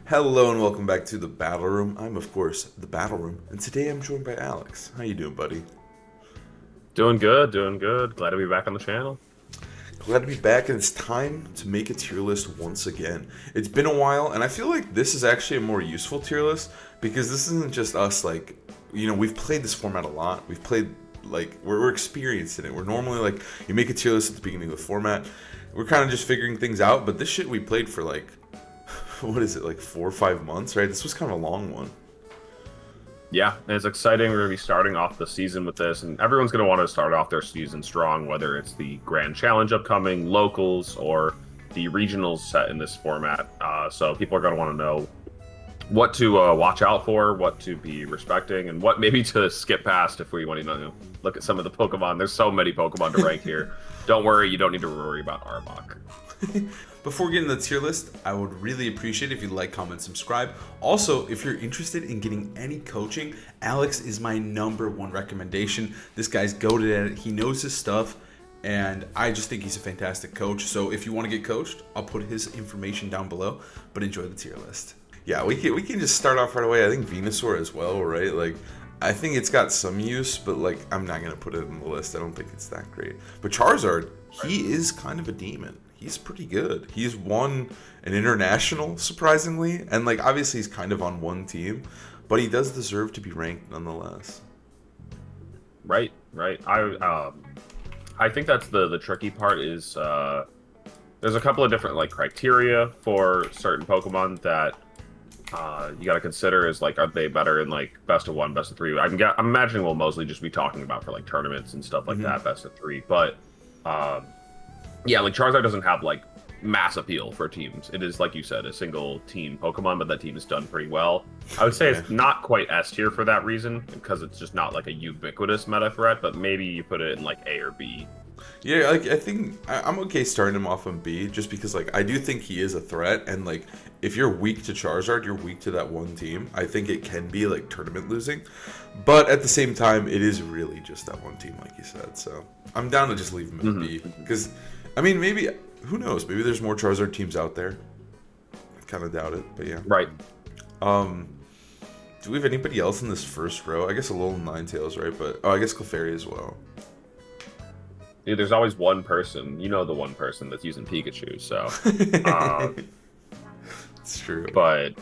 Hello and welcome back to the Battle Room. I'm of course the Battle Room, and today I'm joined by Alex. How you doing, buddy? Doing good, doing good. Glad to be back on the channel. Glad to be back, and it's time to make a tier list once again. It's been a while, and I feel like this is actually a more useful tier list because this isn't just us. We've played this format a lot. We've played we're experienced in it. We're normally like you make a tier list at the beginning of the format. We're kind of just figuring things out, but this shit we played for what is it, like 4 or 5 months, right? This was kind of a long one. Yeah, and it's exciting. We're going to be starting off the season with this, and everyone's going to want to start off their season strong, whether it's the Grand Challenge upcoming, locals, or the regionals set in this format. So people are going to want to know what to watch out for, what to be respecting, and what maybe to skip past if we want to look at some of the Pokemon. There's so many Pokemon to rank here. Don't worry, you don't need to worry about Arbok. Before getting the tier list, I would really appreciate if you'd like, comment, subscribe. Also, if you're interested in getting any coaching, Alex is my #1 recommendation. This guy's goated at it. He knows his stuff, and I just think he's a fantastic coach. So if you want to get coached, I'll put his information down below, but enjoy the tier list. Yeah, we can just start off right away. I think Venusaur as well, right? I think it's got some use, but I'm not gonna put it in the list. I don't think it's that great. But Charizard, he is kind of a demon. He's pretty good. He's won an international, surprisingly, and obviously he's kind of on one team, but he does deserve to be ranked nonetheless. Right, right. I think that's the tricky part is there's a couple of different criteria for certain Pokemon that you got to consider is are they better in best of 1, best of 3? I'm imagining we'll mostly just be talking about for tournaments and stuff like that, best of 3. But yeah, Charizard doesn't have mass appeal for teams. It is, like you said, a single team Pokemon, but that team is done pretty well. I would say it's not quite S tier for that reason because it's just not a ubiquitous meta threat. But maybe you put it in A or B. Yeah, I think I'm okay starting him off on B just because I do think he is a threat, and if you're weak to Charizard, you're weak to that one team. I think it can be tournament losing, but at the same time, it is really just that one team, like you said. So I'm down to just leave him in B because maybe who knows? Maybe there's more Charizard teams out there. I kind of doubt it, but yeah. Right. Do we have anybody else in this first row? I guess Alolan Ninetales, right? But I guess Clefairy as well. Dude, there's always one person. You know the one person that's using Pikachu, so. It's true. But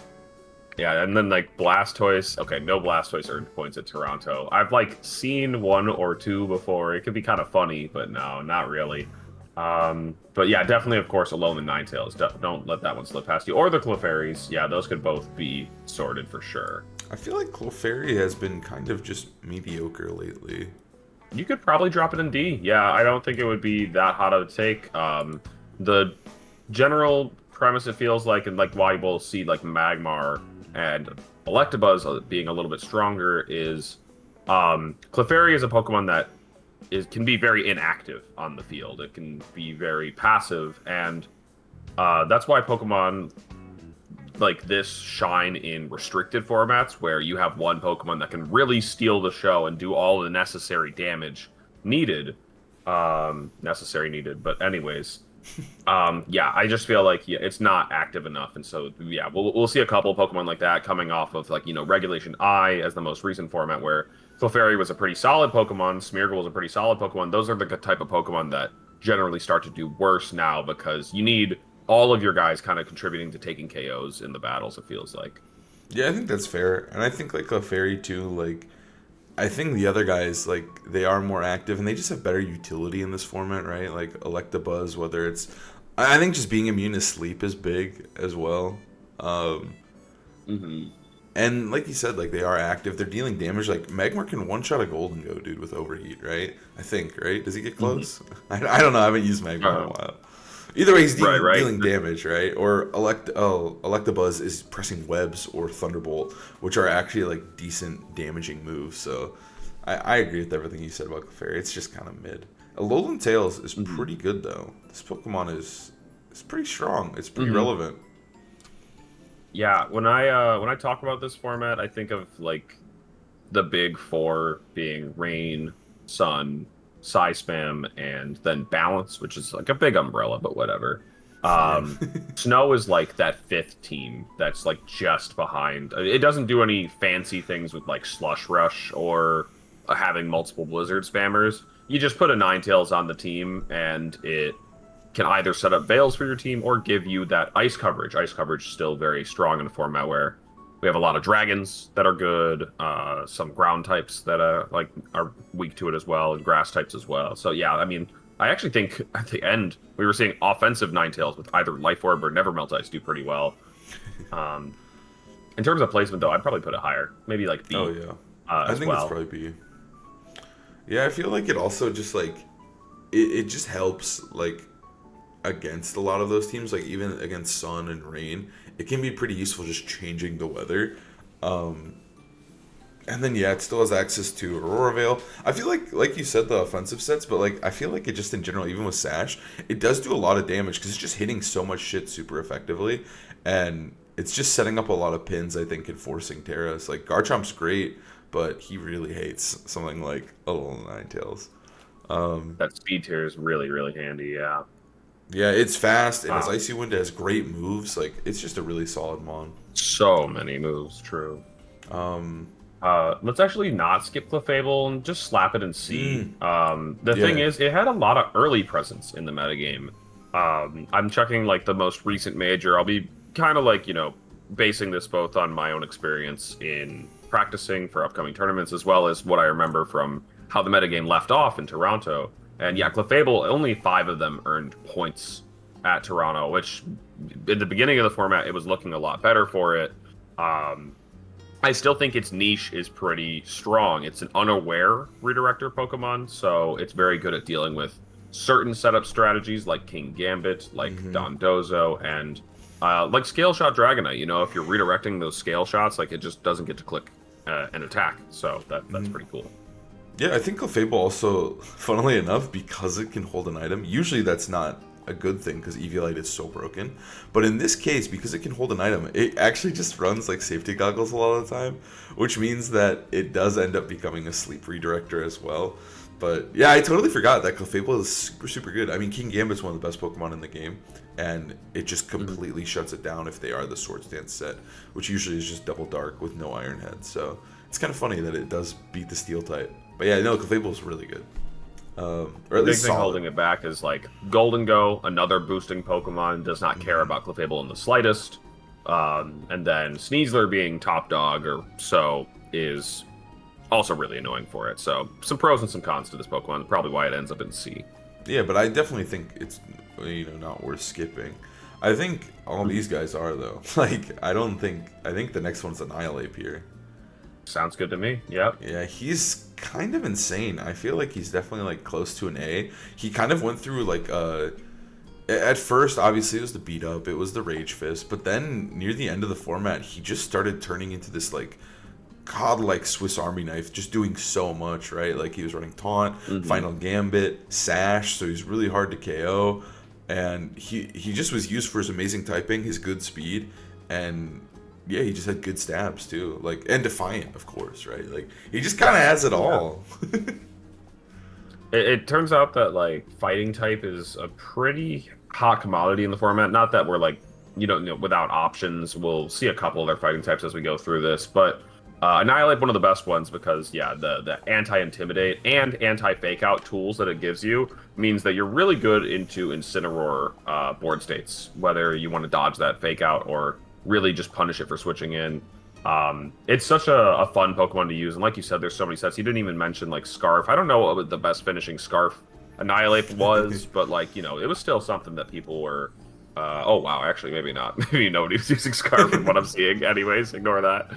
yeah, and then Blastoise. Okay, no Blastoise earned points at Toronto. I've seen 1 or 2 before. It could be kind of funny, but no, not really. But yeah, definitely, of course, Alolan Ninetales. Don't let that one slip past you. Or the Clefairies. Yeah, those could both be sorted for sure. I feel like Clefairy has been kind of just mediocre lately. You could probably drop it in D. Yeah, I don't think it would be that hot of a take. The general premise, it feels like, and why we'll see Magmar and Electabuzz being a little bit stronger is Clefairy is a Pokemon that can be very inactive on the field. It can be very passive, and that's why Pokemon like this shine in restricted formats where you have one Pokemon that can really steal the show and do all the necessary damage needed. But anyways, yeah, I just feel like it's not active enough, and so yeah, we'll see a couple of Pokemon like that coming off of Regulation I as the most recent format where Clefairy was a pretty solid Pokemon, Smeargle was a pretty solid Pokemon. Those are the type of Pokemon that generally start to do worse now because you need all of your guys kind of contributing to taking KOs in the battles, it feels like. Yeah, I think that's fair. And I think Clefairy too, I think the other guys, they are more active and they just have better utility in this format, right? Electabuzz, whether it's... I think just being immune to sleep is big as well. And like you said, they are active. They're dealing damage. Magmar can one-shot a Golden Go, dude, with Overheat, right? I think, right? Does he get close? I don't know. I haven't used Magmar in a while. Either way, he's dealing damage, right? Or Electabuzz is pressing Webs or Thunderbolt, which are actually decent damaging moves. So I agree with everything you said about Clefairy. It's just kind of mid. Alolan Tails is pretty good though. This Pokemon is pretty strong. It's pretty relevant. Yeah, when I talk about this format, I think of the big four being Rain, Sun, Psy Spam, and then Balance, which is a big umbrella, but whatever. Snow is like that fifth team that's like just behind. It doesn't do any fancy things with like Slush Rush or having multiple Blizzard spammers. You just put a Ninetales on the team, and it can either set up Veils for your team or give you that ice coverage. Ice coverage is still very strong in the format where we have a lot of dragons that are good, some ground types that are weak to it as well, and grass types as well. So yeah, I mean, I actually think at the end we were seeing offensive Ninetales with either Life Orb or Never Melt Ice do pretty well. In terms of placement, though, I'd probably put it higher, maybe like B. Oh yeah, I think it's probably B. Yeah, I feel like it also just like it just helps like against a lot of those teams, like even against Sun and Rain, it can be pretty useful just changing the weather. And then yeah, it still has access to Aurora Veil. I feel like you said, the offensive sets, but like I feel like it just in general, even with Sash, it does do a lot of damage because it's just hitting so much shit super effectively, and it's just setting up a lot of pins. I think, and forcing Terras. Like Garchomp's great, but he really hates something like a little Ninetales. That speed tier is really, really handy. Yeah. Yeah, it's fast, and his Icy Wind has great moves. Like, it's just a really solid mon. So many moves, true. Let's actually not skip Clefable and just slap it in C. The thing is, it had a lot of early presence in the metagame. I'm checking, like, the most recent major. I'll be kind of, like, you know, basing this both on my own experience in practicing for upcoming tournaments, as well as what I remember from how the metagame left off in Toronto. And yeah, Clefable, only 5 of them earned points at Toronto, which in the beginning of the format, it was looking a lot better for it. I still think its niche is pretty strong. It's an unaware redirector Pokemon, so it's very good at dealing with certain setup strategies like Kingambit, like Dondozo, and like Scale Shot Dragonite. You know, if you're redirecting those scale shots, like it just doesn't get to click and attack. So that's pretty cool. Yeah, I think Clefable also, funnily enough, because it can hold an item, usually that's not a good thing because Eviolite is so broken. But in this case, because it can hold an item, it actually just runs like safety goggles a lot of the time, which means that it does end up becoming a sleep redirector as well. But yeah, I totally forgot that Clefable is super, super good. I mean, Kingambit's one of the best Pokemon in the game, and it just completely shuts it down if they are the Swords Dance set, which usually is just double dark with no Iron Head. So it's kind of funny that it does beat the Steel type. But yeah, no, Clefable is really good. Or at least big thing holding it back is like Golden Go, another boosting Pokemon, does not care about Clefable in the slightest. And then Sneasler being top dog or so is also really annoying for it. So some pros and some cons to this Pokemon, probably why it ends up in C. Yeah, but I definitely think it's, you know, not worth skipping. I think all these guys are though. Like I think the next one's Annihilate here. Sounds good to me. Yep. Yeah, he's kind of insane. I feel like he's definitely like close to an A. He kind of went through like at first obviously it was the beat up, it was the Rage Fist, but then near the end of the format he just started turning into this like godlike Swiss Army knife, just doing so much, right? Like he was running Taunt, Final Gambit, Sash, so he's really hard to KO, and he just was used for his amazing typing, his good speed, and yeah, he just had good stabs too, like, and Defiant, of course, right? Like he just kind of has it all. It turns out that like fighting type is a pretty hot commodity in the format. Not that we're like, you know, without options. We'll see a couple of their fighting types as we go through this, but Annihilate, one of the best ones, because yeah, the anti-intimidate and anti-fake out tools that it gives you means that you're really good into Incineroar board states, whether you want to dodge that fake out or really just punish it for switching in. It's such a fun Pokemon to use, and like you said, there's so many sets. You didn't even mention like Scarf. I don't know what the best finishing Scarf Annihilate was, but like, you know, it was still something that people were oh wow, actually maybe not. Maybe nobody's using Scarf from what I'm seeing. Anyways, ignore that.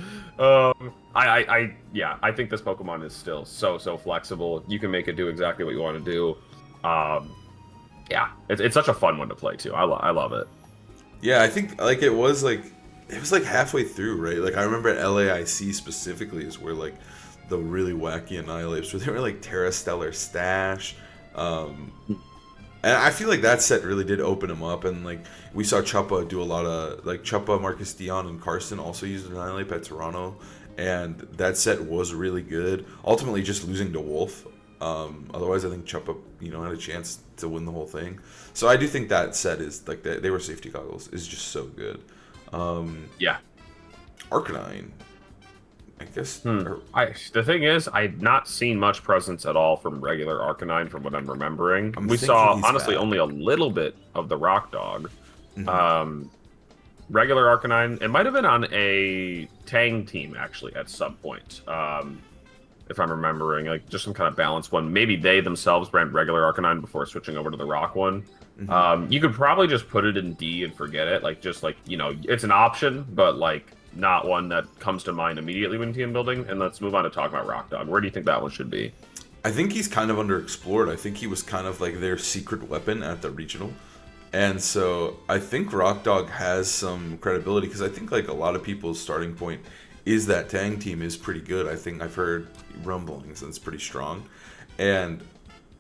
I think this Pokemon is still so flexible. You can make it do exactly what you want to do. Yeah, it's such a fun one to play too. I love it. Yeah, I think like it was like halfway through, right? Like I remember at LAIC specifically is where like the really wacky Annihilates, where they were like Terra Stellar Stash, and I feel like that set really did open him up, and like we saw Chuppa do a lot of like Chuppa, Marcus Dion, and Carson also used Annihilate at Toronto, and that set was really good. Ultimately, just losing to Wolf Otherwise, I think Chupa, had a chance to win the whole thing. So I do think that set is like they were safety goggles is just so good. Yeah. Arcanine, I guess. The thing is, I've not seen much presence at all from regular Arcanine from what I'm remembering. We thinking saw, he's honestly, back. only a little bit of the Rock Dog. Regular Arcanine, it might have been on a Tang team, actually, at some point. If I'm remembering, like, just some kind of balanced one. Maybe they themselves ran regular Arcanine before switching over to the Rock one. You could probably just put it in D and forget it. Like, just, like, it's an option, but, like, not one that comes to mind immediately when team building. And let's move on to talk about Rock Dog. Where do you think that one should be? I think he's kind of underexplored. I think he was kind of like their secret weapon at the regional. And so I think Rock Dog has some credibility because I think like a lot of people's starting point is that Tang team is pretty good. I think I've heard rumblings and it's pretty strong. And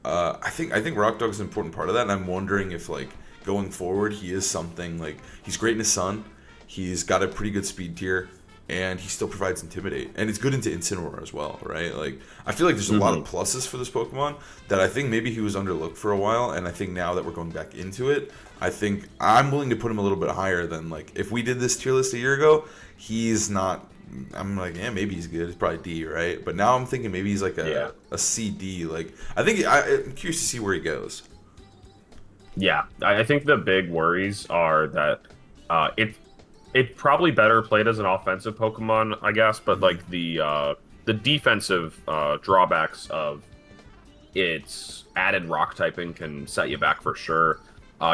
I think Rock Dog's an important part of that. And I'm wondering if like going forward he is something like he's great in his sun. He's got a pretty good speed tier, and he still provides Intimidate. And it's good into Incineroar as well, right? Like, I feel like there's a lot of pluses for this Pokemon that I think maybe he was underlooked for a while, and I think now that we're going back into it, I think I'm willing to put him a little bit higher than, like, if we did this tier list a year ago, he's not... I'm like, yeah, maybe he's good. It's probably D, right? But now I'm thinking maybe he's like a CD. Like, I'm curious to see where he goes. Yeah, I think the big worries are that it's probably better played as an offensive Pokemon, I guess, but like the defensive drawbacks of its added rock typing can set you back for sure.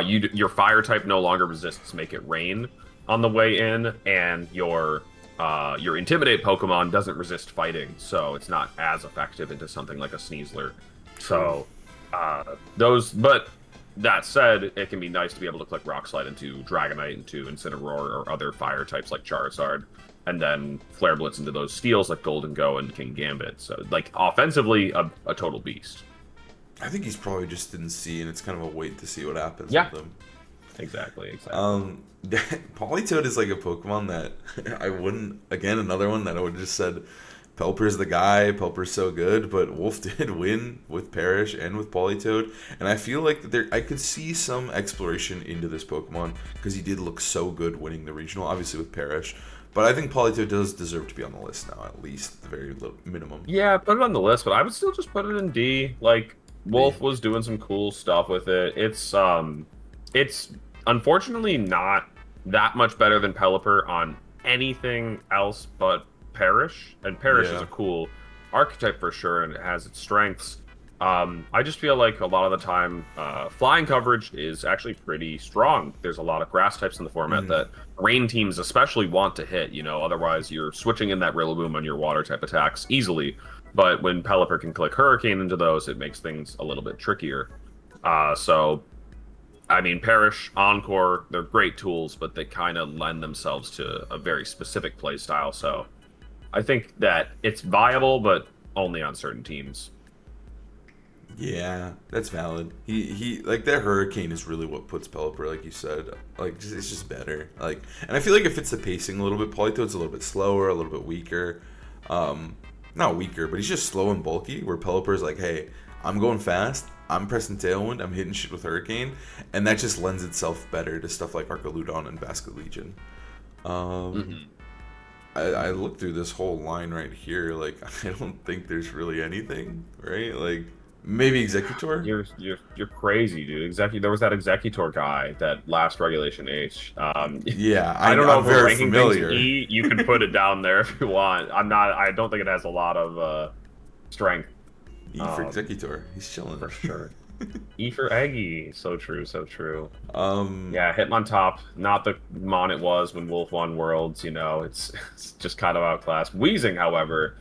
Your fire type no longer resists Make It Rain on the way in, and your Intimidate Pokemon doesn't resist fighting, so it's not as effective into something like a Sneasler. So but that said, it can be nice to be able to click Rock Slide into Dragonite, into Incineroar, or other fire types like Charizard, and then Flare Blitz into those steals like Golden Go and Kingambit. So, like, offensively, a total beast. I think he's probably just didn't see, and it's kind of a wait to see what happens with him. Exactly. Politoed is like a Pokemon that I wouldn't... Again, another one that I would have just said... Pelipper's the guy, Pelipper's so good, but Wolf did win with Parrish and with Politoed, and I feel like I could see some exploration into this Pokemon, because he did look so good winning the regional, obviously with Parrish, but I think Politoed does deserve to be on the list now, at least, at the very minimum. Yeah, put it on the list, but I would still just put it in D. Like, Wolf was doing some cool stuff with it. It's unfortunately not that much better than Pelipper on anything else but Parrish, and Parrish is a cool archetype for sure, and it has its strengths. I just feel like a lot of the time, flying coverage is actually pretty strong. There's a lot of grass types in the format that rain teams especially want to hit, otherwise you're switching in that Rillaboom on your water type attacks easily. But when Pelipper can click Hurricane into those, it makes things a little bit trickier. So, I mean, Parrish, Encore, they're great tools, but they kind of lend themselves to a very specific play style, so... I think that it's viable, but only on certain teams. Yeah, that's valid. He like that Hurricane is really what puts Pelipper, like you said. Like it's just better. Like, and I feel like it fits the pacing a little bit. Politoed's a little bit slower, a little bit weaker. Not weaker, but he's just slow and bulky. Where Pelipper's like, hey, I'm going fast. I'm pressing Tailwind. I'm hitting shit with Hurricane, and that just lends itself better to stuff like Archaludon and Basket Legion. I looked through this whole line right here. Like, I don't think there's really anything, right? Like, maybe Executor. You're crazy, dude. There was that Executor guy that last Regulation H. Yeah, I don't know I'm if we're very ranking familiar. things E. You can put it down there if you want. I don't think it has a lot of strength. E for Executor. He's chilling For sure. E for Eggy. So true, so true. Yeah, Hitmontop, not the Mon it was when Wolf won Worlds, it's just kind of outclassed. Weezing, however,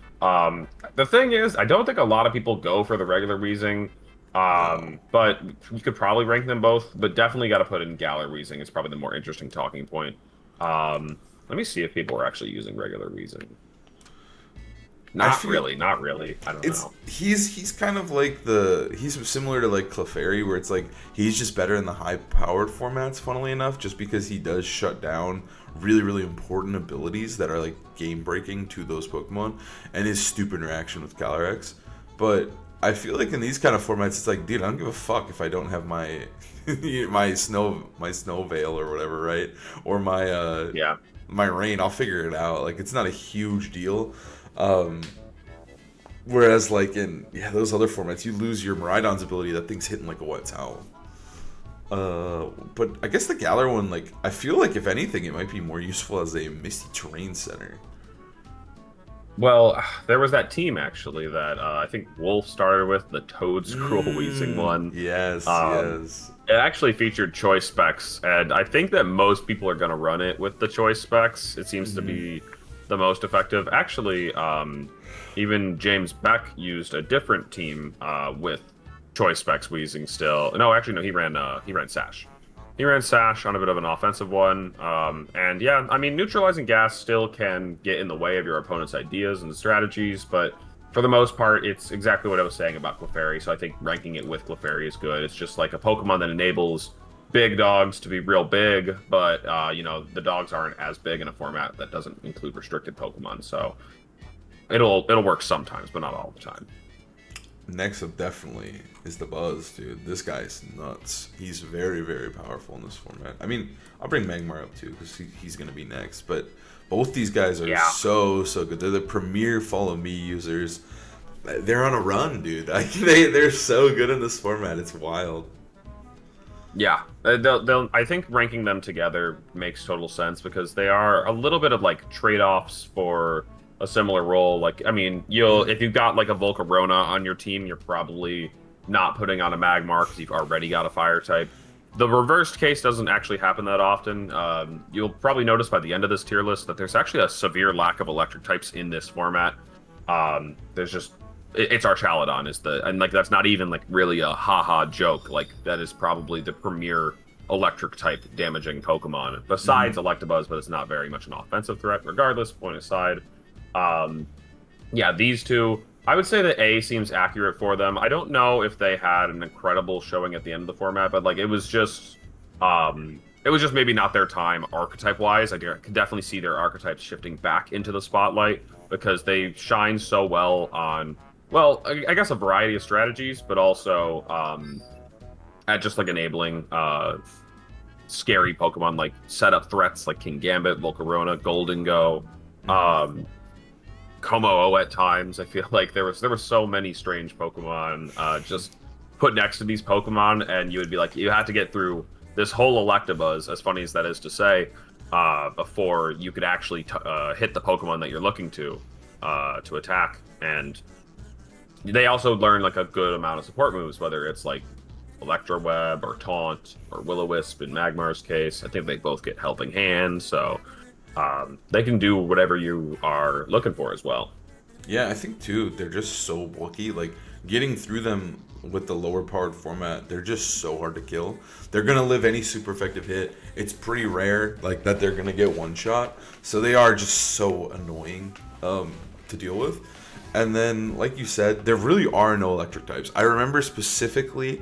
the thing is, I don't think a lot of people go for the regular Weezing, but you could probably rank them both, but definitely got to put in Galar Weezing. It's probably the more interesting talking point. Let me see if people are actually using regular Weezing. Not really. I don't know. He's kind of like he's similar to like Clefairy, where it's like he's just better in the high-powered formats, funnily enough, just because he does shut down really, really important abilities that are like game-breaking to those Pokemon, and his stupid interaction with Calyrex. But I feel like in these kind of formats, it's like, dude, I don't give a fuck if I don't have my my snow veil or whatever, right? Or my Yeah. my rain. I'll figure it out. Like, it's not a huge deal. Whereas like in those other formats, you lose your Miraidon's ability. That thing's hitting like a wet towel. But I guess the Galar one, like, I feel like if anything, it might be more useful as a Misty Terrain center. Well, there was that team actually that I think Wolf started with, the Toad Scroll Weezing one. Yes, yes. It actually featured choice specs, and I think that most people are going to run it with the choice specs. It seems to be the most effective. Actually, even James Beck used a different team with choice specs Weezing still. No, actually, no, he ran Sash. He ran Sash on a bit of an offensive one. And yeah, I mean, neutralizing gas still can get in the way of your opponent's ideas and strategies, but for the most part, it's exactly what I was saying about Clefairy. So I think ranking it with Clefairy is good. It's just like a Pokemon that enables big dogs to be real big, but you know, the dogs aren't as big in a format that doesn't include restricted Pokemon. So it'll work sometimes, but not all the time. Next up definitely is the Buzz, dude. This guy's nuts. He's very, very powerful in this format. I mean, I'll bring Magmar up too because he's going to be next. But both these guys are so good. They're the premier Follow Me users. They're on a run, dude. They're so good in this format. It's wild. Yeah, I think ranking them together makes total sense because they are a little bit of like trade-offs for a similar role. Like, I mean, if you've got like a Volcarona on your team, you're probably not putting on a Magmar because you've already got a fire type. The reversed case doesn't actually happen that often. You'll probably notice by the end of this tier list that there's actually a severe lack of electric types in this format. There's just it's Archaludon and like that's not even like really a haha joke. Like that is probably the premier electric type damaging Pokemon besides Electabuzz, but it's not very much an offensive threat. Regardless, point aside. Yeah, these two, I would say that A seems accurate for them. I don't know if they had an incredible showing at the end of the format, but like it was just maybe not their time archetype wise. I could definitely see their archetypes shifting back into the spotlight because they shine so well on, well, I guess a variety of strategies, but also at just like enabling scary Pokemon like setup threats like Kingambit, Volcarona, Goldengo, Kommo-o at times. I feel like there were so many strange Pokemon just put next to these Pokemon, and you would be like, you had to get through this whole Electabuzz, as funny as that is to say, before you could actually hit the Pokemon that you're looking to attack. And they also learn like a good amount of support moves, whether it's like Electroweb or Taunt or Will-O-Wisp in Magmar's case. I think they both get Helping Hand, so they can do whatever you are looking for as well. Yeah, I think too, they're just so bulky. Like, getting through them with the lower powered format, they're just so hard to kill. They're gonna live any super effective hit. It's pretty rare like that they're gonna get one shot. So they are just so annoying to deal with. And then, like you said, there really are no electric types. I remember specifically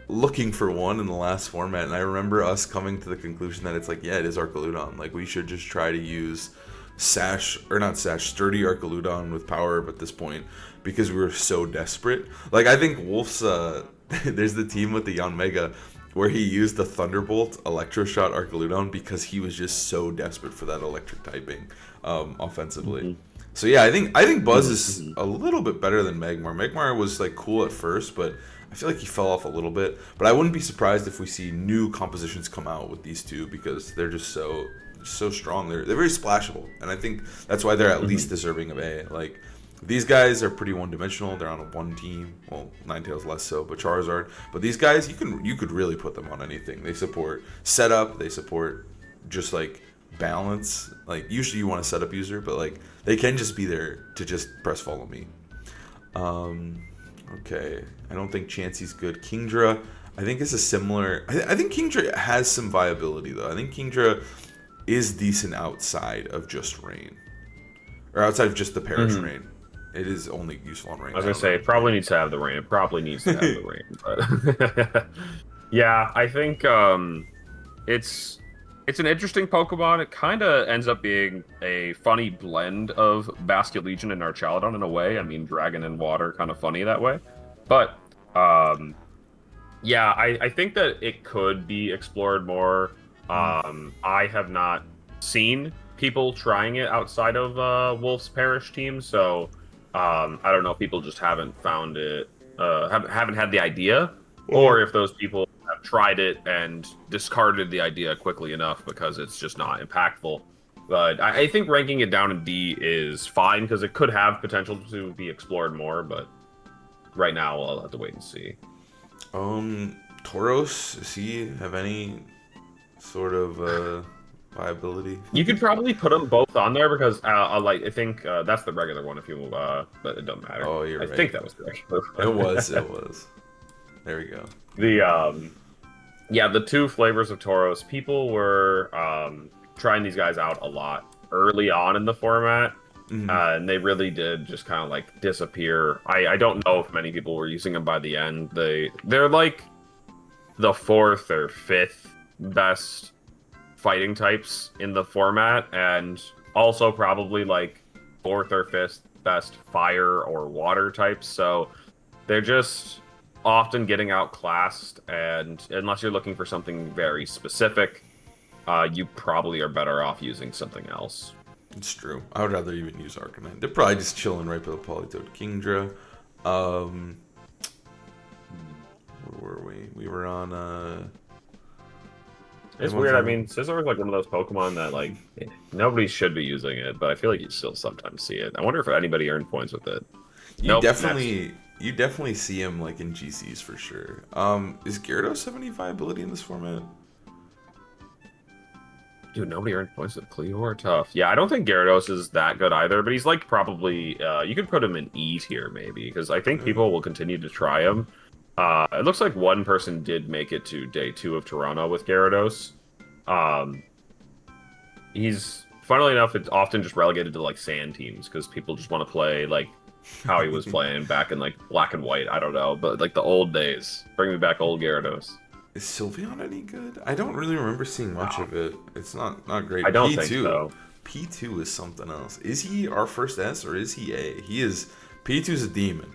looking for one in the last format, and I remember us coming to the conclusion that it's like, yeah, it is Archaludon. Like, we should just try to use Sturdy Archaludon with power up at this point because we were so desperate. Like, I think Wolf's there's the team with the Yanmega where he used the Thunderbolt Electroshot Archaludon because he was just so desperate for that electric typing offensively. So yeah, I think Buzz is a little bit better than Magmar. Magmar was like cool at first, but I feel like he fell off a little bit. But I wouldn't be surprised if we see new compositions come out with these two because they're just so strong. They're very splashable, and I think that's why they're at least deserving of A. Like, these guys are pretty one-dimensional. They're on a one team. Well, Ninetales less so, but Charizard. But these guys, you could really put them on anything. They support setup. They support just like balance. Like, usually you want a setup user, but like they can just be there to just press follow me. Okay, I don't think Chansey's good. Kingdra, I think is a similar. I think Kingdra has some viability though. I think Kingdra is decent outside of just rain, or outside of just the Perish Rain. It is only useful on rain. I was gonna say it probably needs to have the rain. It probably needs to have the rain, but yeah, I think it's It's an interesting Pokemon. It kind of ends up being a funny blend of Basculegion and Archaludon in a way. I mean, Dragon and Water, kind of funny that way. But yeah, I think that it could be explored more. I have not seen people trying it outside of Wolf's Parish team, so I don't know if people just haven't found it, haven't had the idea, or if those people have tried it and discarded the idea quickly enough because it's just not impactful. But I think ranking it down in D is fine because it could have potential to be explored more, but right now I'll have to wait and see. Tauros, does he have any sort of viability? You could probably put them both on there because I think that's the regular one if you but it doesn't matter. Oh, you're right. I think that was the regular one. It was. There we go. The two flavors of Tauros, people were trying these guys out a lot early on in the format. And they really did just kind of like disappear. I don't know if many people were using them by the end. They're like the 4th or 5th best fighting types in the format, and also probably like 4th or 5th best fire or water types. So they're just often getting outclassed, and unless you're looking for something very specific, you probably are better off using something else. It's true. I would rather even use Arcanine. They're probably just chilling right by the Politoed Kingdra. Where were we? We were on. It's weird. I mean, Scizor is like one of those Pokemon that like nobody should be using it, but I feel like you still sometimes see it. I wonder if anybody earned points with it. You definitely see him like in GCs for sure. Is Gyarados have any viability in this format? Dude, nobody earned points with Cleavor. Tough. Yeah, I don't think Gyarados is that good either, but he's like probably you could put him in E tier maybe because I think people will continue to try him. It looks like one person did make it to day 2 of Toronto with Gyarados. He's, funnily enough, it's often just relegated to like sand teams because people just want to play like how he was playing back in like Black and White. I don't know, but like the old days. Bring me back old Gyarados. Is Sylveon any good? I don't really remember seeing much of it. It's not great. I don't think so. P2 is something else. Is he our first S or is he A? He is. P2's a demon.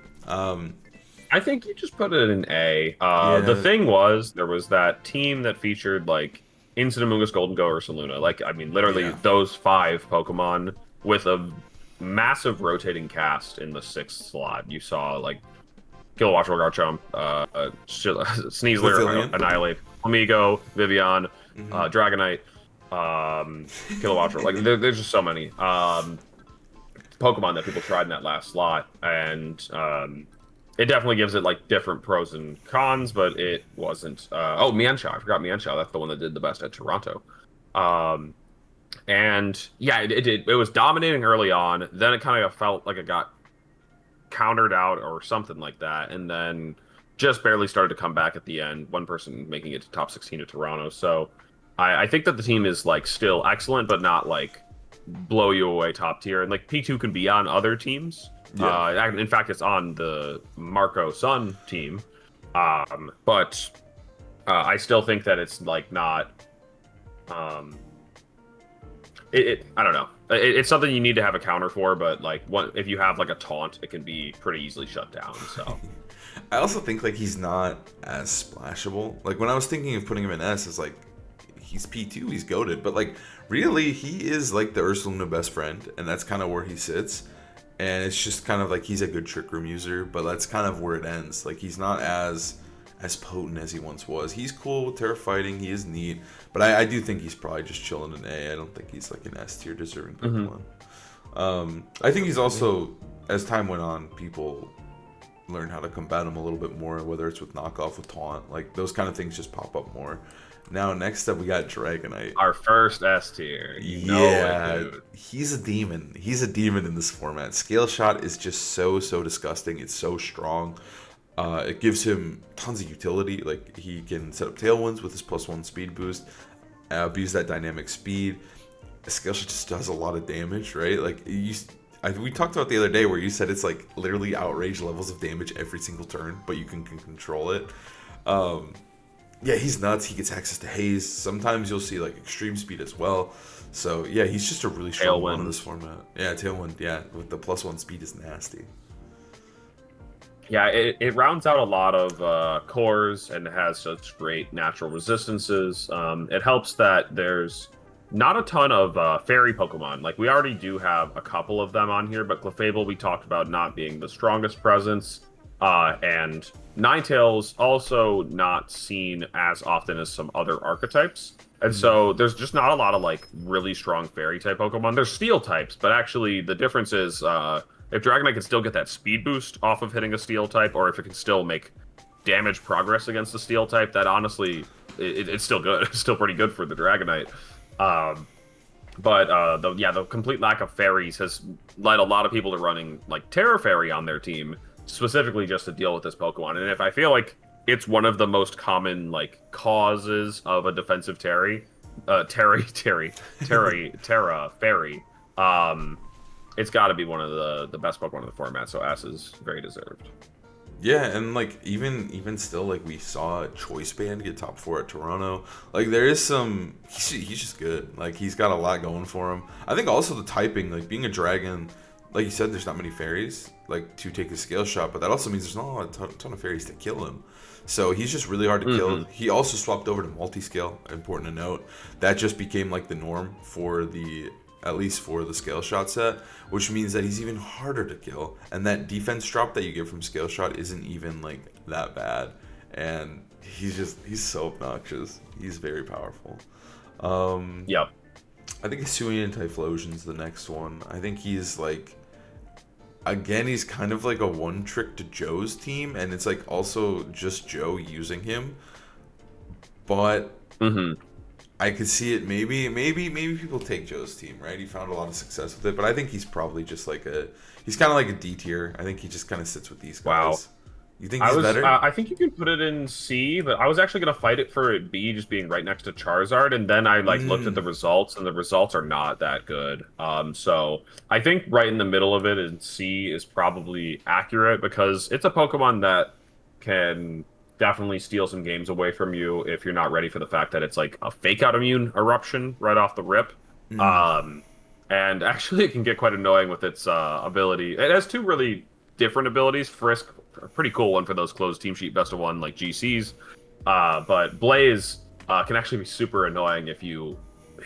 I think you just put it in A. The thing was, there was that team that featured like Incineroar, Golden Go, Ursaluna. Like, I mean, literally those 5 Pokemon with a massive rotating cast in the 6th slot. You saw like Kilowattrel, Garchomp, Sneasler, Annihilate, Amigo, Vivillon, Dragonite, Kilowattrel. Like, there's just so many Pokemon that people tried in that last slot, and it definitely gives it like different pros and cons, but it wasn't. Mienshao. I forgot Mienshao. That's the one that did the best at Toronto. And yeah, it did. It was dominating early on. Then it kind of felt like it got countered out or something like that, and then just barely started to come back at the end. One person making it to top 16 at Toronto. So I think that the team is like still excellent, but not like blow you away top tier. And like P2 can be on other teams. Yeah. In fact, it's on the Marco Sun team. But I still think that it's like not. I don't know. It's something you need to have a counter for, but like if you have like a taunt, it can be pretty easily shut down. So I also think like he's not as splashable. Like when I was thinking of putting him in S, it's like he's P2, he's goated, but like really he is like the Ursaluna best friend, and that's kind of where he sits. And it's just kind of like he's a good Trick Room user, but that's kind of where it ends. Like he's not as potent as he once was. He's cool with Terra Fighting, he is neat, but I do think he's probably just chilling in A. I don't think he's like an S tier deserving Pokemon. I think he's also, as time went on, people learn how to combat him a little bit more, whether it's with knockoff, with taunt, like those kind of things just pop up more. Now, next up, we got Dragonite. Our first S tier. He's a demon. He's a demon in this format. Scale Shot is just so disgusting. It's so strong. It gives him tons of utility. Like, he can set up Tailwinds with his +1 speed boost, abuse that dynamic speed. Scale Shot just does a lot of damage, right? Like, we talked about the other day where you said it's like literally outrage levels of damage every single turn, but you can control it. Yeah, he's nuts. He gets access to haze. Sometimes you'll see like extreme speed as well. So yeah, he's just a really strong one in this format. Yeah, Tailwind. Yeah, with the +1 speed is nasty. Yeah, it rounds out a lot of cores and has such great natural resistances. It helps that there's not a ton of fairy Pokemon. Like, we already do have a couple of them on here, but Clefable we talked about not being the strongest presence. And Ninetales also not seen as often as some other archetypes. And so there's just not a lot of, like, really strong fairy-type Pokemon. There's steel types, but actually the difference is... if Dragonite can still get that speed boost off of hitting a steel type, or if it can still make damage progress against the steel type, that honestly, it's still good. It's still pretty good for the Dragonite. The complete lack of fairies has led a lot of people to running like Terra Fairy on their team, specifically just to deal with this Pokemon. And if I feel like it's one of the most common like causes of a defensive Terra Fairy, it's got to be one of the best Pokemon in the format, so S is very deserved. Yeah, and like even still, like we saw Choice Band get top 4 at Toronto. Like there is some, he's just good. Like he's got a lot going for him. I think also the typing, like being a dragon, like you said, there's not many fairies like to take a scale shot, but that also means there's not a ton of fairies to kill him. So he's just really hard to kill. He also swapped over to multi-scale, important to note. That just became like the norm for at least for the scale shot set, which means that he's even harder to kill. And that defense drop that you get from scale shot isn't even like that bad. And he's so obnoxious. He's very powerful. Yep. I think Hisuian and Typhlosion's the next one. I think he's like, again, he's kind of like a one trick to Joe's team, and it's like also just Joe using him. But I could see it. Maybe people take Joe's team, right? He found a lot of success with it, but I think he's probably just like he's kind of like a D tier. I think he just kind of sits with these guys. Wow. You think he's better? I think you can put it in C, but I was actually gonna fight it for it B, just being right next to Charizard, and then I looked at the results, and the results are not that good. So I think right in the middle of it in C is probably accurate because it's a Pokemon that can definitely steal some games away from you if you're not ready for the fact that it's like a fake out immune eruption right off the rip. And actually it can get quite annoying with its ability. It has two really different abilities. Frisk, a pretty cool one for those closed team sheet best of one like GCs. But Blaze can actually be super annoying if you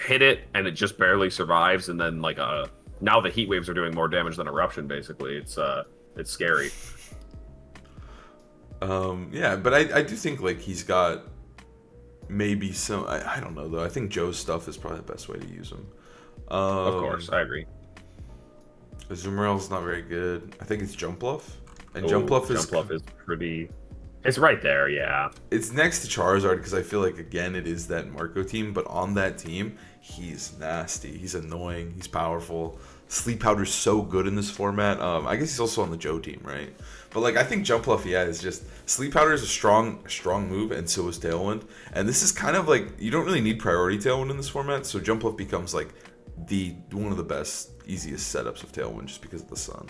hit it and it just barely survives, and then like now the heat waves are doing more damage than eruption basically. It's scary. Yeah, but I do think like he's got maybe some. I don't know though. I think Joe's stuff is probably the best way to use him. Of course, I agree. Azumarill's not very good. I think it's Jumpluff, and Jumpluff is pretty. It's right there, yeah. It's next to Charizard because I feel like again it is that Marco team, but on that team he's nasty. He's annoying. He's powerful. Sleep Powder's so good in this format. I guess he's also on the Joe team, right? But like I think Jumpluff, yeah, is just Sleep Powder is a strong move, and so is Tailwind. And this is kind of like you don't really need priority Tailwind in this format, so Jumpluff becomes like one of the best, easiest setups of Tailwind just because of the sun.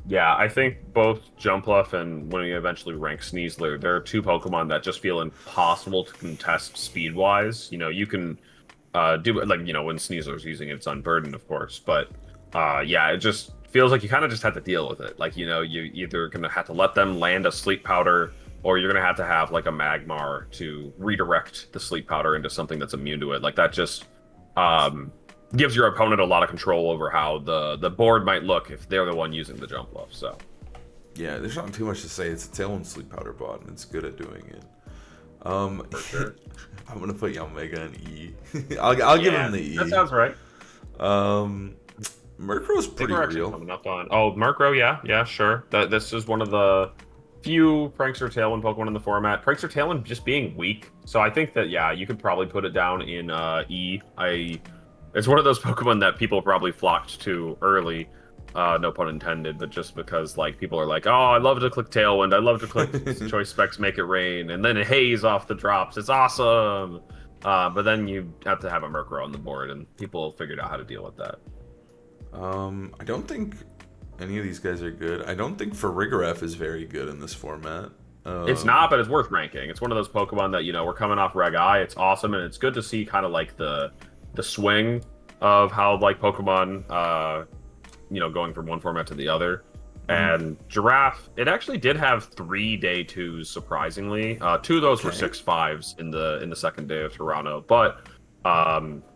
Yeah, I think both Jumpluff and when you eventually rank Sneasler, there are two Pokemon that just feel impossible to contest speed-wise. You know, you can do it, like, you know, when Sneasler's using it, it's unburdened, of course. But, yeah, it just feels like you kind of just have to deal with it. Like, you know, you either going to have to let them land a Sleep Powder, or you're going to have, like, a Magmar to redirect the Sleep Powder into something that's immune to it. Like, that just gives your opponent a lot of control over how the board might look if they're the one using the Jumpluff, so. Yeah, there's not too much to say. It's a Tailwind Sleep Powder bot, and it's good at doing it. For sure. I'm going to put Yamega in E. I'll give him the E. That sounds right. Murkrow's pretty real. Coming up on... Oh, Murkrow, yeah, sure. This is one of the few Prankster Tailwind Pokemon in the format. Prankster Tailwind just being weak, so I think that, yeah, you could probably put it down in E. It's one of those Pokemon that people probably flocked to early, no pun intended, but just because like people are like, oh, I love to click Tailwind, I love to click Choice Specs Make It Rain, and then it haze off the drops, it's awesome! But then you have to have a Murkrow on the board, and people figured out how to deal with that. I don't think any of these guys are good. I don't think Farigiraf is very good in this format. It's not, but it's worth ranking. It's one of those Pokemon that, we're coming off Reg I. It's awesome, and it's good to see kind of like the swing of how like Pokemon, going from one format to the other. And Giraffe, it actually did have 3 day 2s, surprisingly. 2 of those were 6/5s in the second day of Toronto. But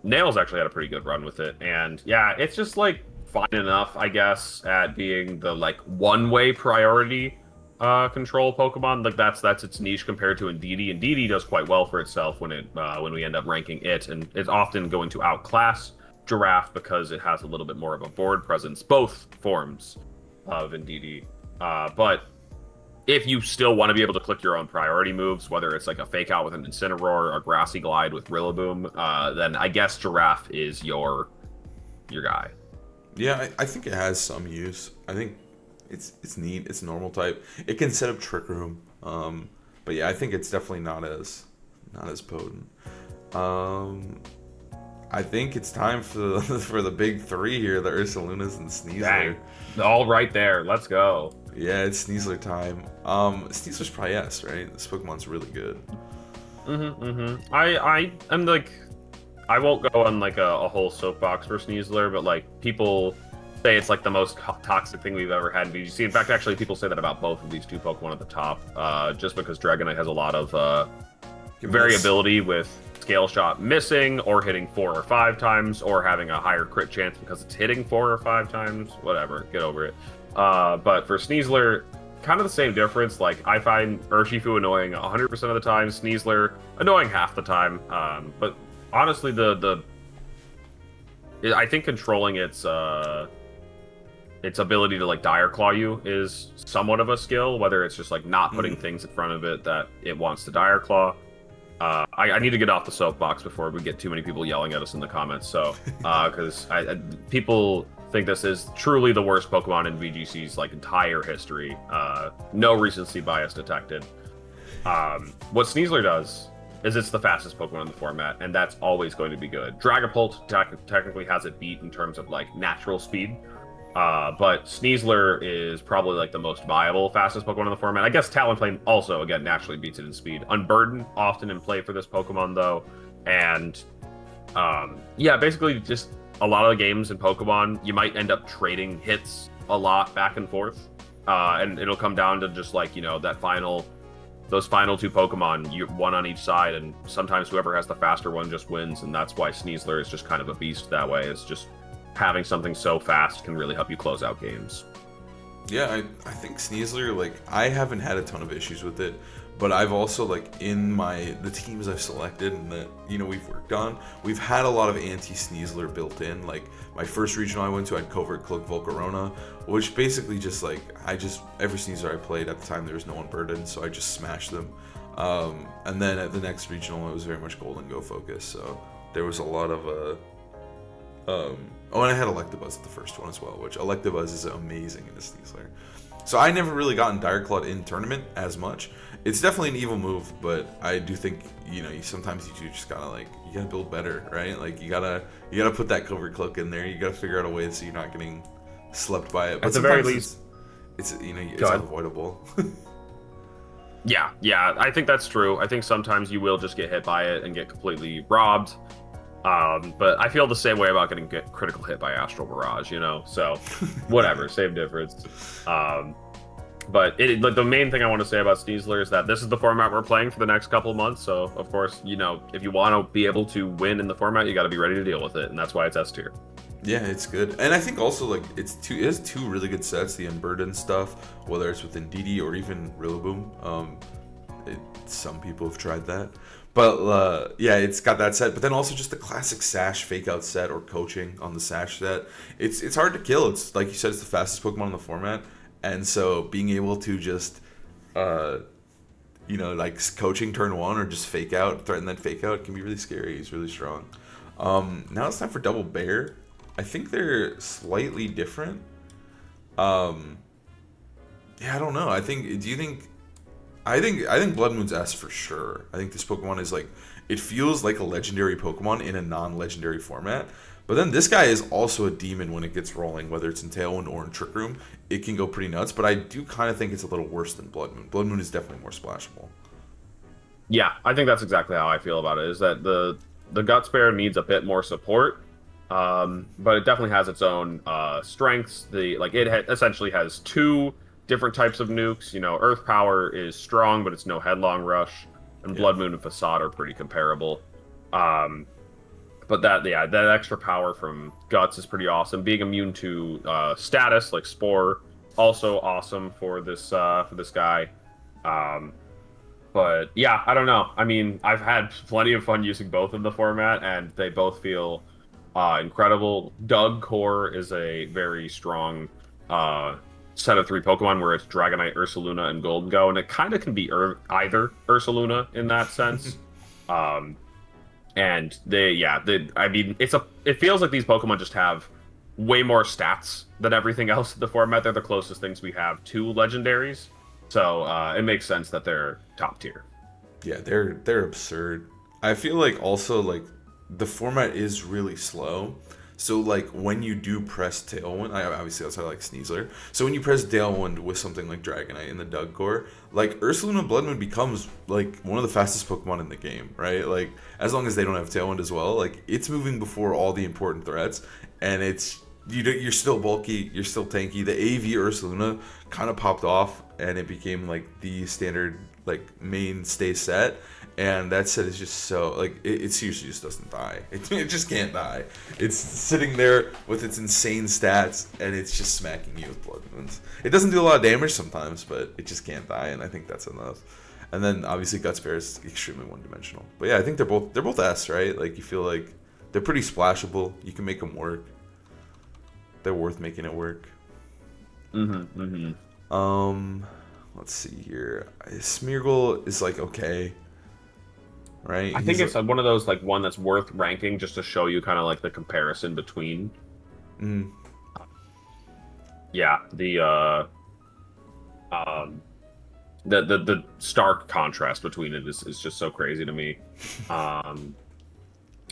Nails actually had a pretty good run with it. And yeah, it's just like fine enough, I guess, at being the like one-way priority control Pokemon. Like that's its niche compared to Indeedee. Indeedee does quite well for itself when we end up ranking it, and it's often going to outclass Giraffe because it has a little bit more of a board presence, both forms of Indeedee. But if you still want to be able to click your own priority moves, whether it's like a Fake Out with an Incineroar or a Grassy Glide with Rillaboom, then I guess Giraffe is your guy. Yeah, I think it has some use. I think it's neat. It's normal type. It can set up Trick Room. But yeah, I think it's definitely not as potent. I think it's time for for the big 3 here, the Ursalunas and Sneasler. Dang. All right there. Let's go. Yeah, it's Sneasler time. Sneasler's probably S, right? This Pokemon's really good. I'm like, I won't go on like a whole soapbox for Sneasler, but like people say it's like the most toxic thing we've ever had in VGC. In fact, actually, people say that about both of these 2 Pokemon at the top, just because Dragonite has a lot of variability with Scale Shot missing, or hitting 4 or 5 times, or having a higher crit chance because it's hitting 4 or 5 times. Whatever, get over it. But for Sneasler, kind of the same difference. Like, I find Urshifu annoying 100% of the time, Sneasler annoying half the time. But honestly, I think controlling its ability to like Dire Claw you is somewhat of a skill, whether it's just like not putting things in front of it that it wants to Dire Claw. I need to get off the soapbox before we get too many people yelling at us in the comments. So, because people think this is truly the worst Pokemon in VGC's like entire history. No recency bias detected. What Sneasler does is it's the fastest Pokemon in the format, and that's always going to be good. Dragapult technically has it beat in terms of like natural speed. But Sneasler is probably like the most viable, fastest Pokemon in the format. I guess Talonflame also, again, naturally beats it in speed. Unburden, often in play for this Pokemon, though. And, yeah, basically just a lot of the games in Pokemon, you might end up trading hits a lot back and forth. And it'll come down to just like, those final 2 Pokemon, one on each side, and sometimes whoever has the faster one just wins, and that's why Sneasler is just kind of a beast that way. It's just having something so fast can really help you close out games. Yeah, I think Sneasler, like, I haven't had a ton of issues with it, but I've also, like, in the teams I've selected and that, we've worked on, we've had a lot of anti-Sneasler built in. Like, my first regional I went to, I had Covert Cloak Volcarona, which basically just, like, every Sneasler I played at the time, there was no Unburden, so I just smashed them. And then at the next regional, it was very much Golden Go focus, so there was a lot of, and I had Electabuzz at the first one as well, which Electabuzz is amazing in this Sneasler. So I never really gotten Dire Clawed in tournament as much. It's definitely an evil move, but I do think, sometimes you just gotta you gotta build better, right? Like you gotta put that Covert Cloak in there. You gotta figure out a way so you're not getting slept by it. But at the very least, it's unavoidable. Yeah, I think that's true. I think sometimes you will just get hit by it and get completely robbed. But I feel the same way about getting critical hit by Astral Barrage, so whatever, same difference. But the main thing I want to say about Sneasler is that this is the format we're playing for the next couple of months. So of course, if you want to be able to win in the format, you got to be ready to deal with it, and that's why it's S tier. Yeah, it's good, and I think also it has 2 really good sets, the Unburden stuff, whether it's with Indeedee or even Rillaboom. Some people have tried that. But yeah, it's got that set, but then also just the classic Sash Fake Out set or coaching on the Sash set. It's hard to kill. It's like you said, it's the fastest Pokemon in the format, and so being able to just like coaching turn 1 or just Fake Out, threaten that Fake Out can be really scary. He's really strong. Now it's time for Double Bear. I think they're slightly different. Yeah, I don't know. Do you think? I think Blood Moon's S for sure. I think this Pokemon is like it feels like a legendary Pokemon in a non-legendary format. But then this guy is also a demon when it gets rolling, whether it's in Tailwind or in Trick Room. It can go pretty nuts, but I do kind of think it's a little worse than Blood Moon. Blood Moon is definitely more splashable. Yeah, I think that's exactly how I feel about it, is that the Gut Spare needs a bit more support, but it definitely has its own strengths. Essentially has two different types of nukes. You know, Earth Power is strong, but it's no Headlong Rush, and Blood Moon and Facade are pretty comparable. But that extra power from Guts is pretty awesome. Being immune to status like Spore, also awesome for this guy. But yeah, I don't know. I mean, I've had plenty of fun using both in the format, and they both feel incredible. Doug Core is a very strong set of 3 Pokemon where it's Dragonite, Ursaluna, and Golden Go, and it kind of can be either Ursaluna in that sense. And I mean, it feels like these Pokemon just have way more stats than everything else in the format. They're the closest things we have to legendaries, so it makes sense that they're top tier. Yeah, they're absurd. I feel like also like the format is really slow. So like when you do press Tailwind, obviously that's how I like Sneasler. So when you press Tailwind with something like Dragonite in the Doug Core, like Ursaluna Blood Moon becomes like one of the fastest Pokemon in the game, right? Like as long as they don't have Tailwind as well, like it's moving before all the important threats, and you're still bulky, you're still tanky. The AV Ursaluna kind of popped off, and it became like the standard like mainstay set. And that set is just so, like, it seriously just doesn't die. It just can't die. It's sitting there with its insane stats, and it's just smacking you with Blood Moons. It doesn't do a lot of damage sometimes, but it just can't die, and I think that's enough. And then, obviously, Gut Spare is extremely one-dimensional. But yeah, I think they're both S, right? Like, you feel like they're pretty splashable. You can make them work. They're worth making it work. Let's see here. Smeargle is, like, okay. Right, I think it's one of those like one that's worth ranking just to show you kind of like the comparison between. Yeah, the stark contrast between it is just so crazy to me. And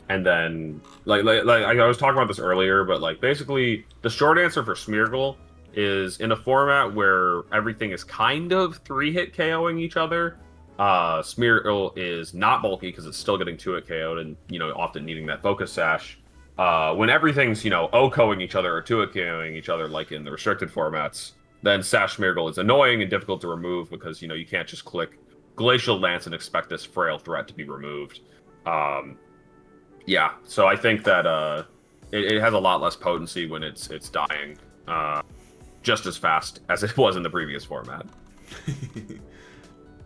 then like I was talking about this earlier, but like basically the short answer for Smeargle is in a format where everything is kind of 3-hit KOing each other. Smeargle is not bulky because it's still getting 2-hit KO'd and, you know, often needing that Focus Sash. When everything's, you know, OHKOing each other or 2-hit KOing each other, like in the restricted formats, then Sash Smeargle is annoying and difficult to remove because, you know, you can't just click Glacial Lance and expect this frail threat to be removed. Yeah, so I think that it has a lot less potency when it's dying just as fast as it was in the previous format.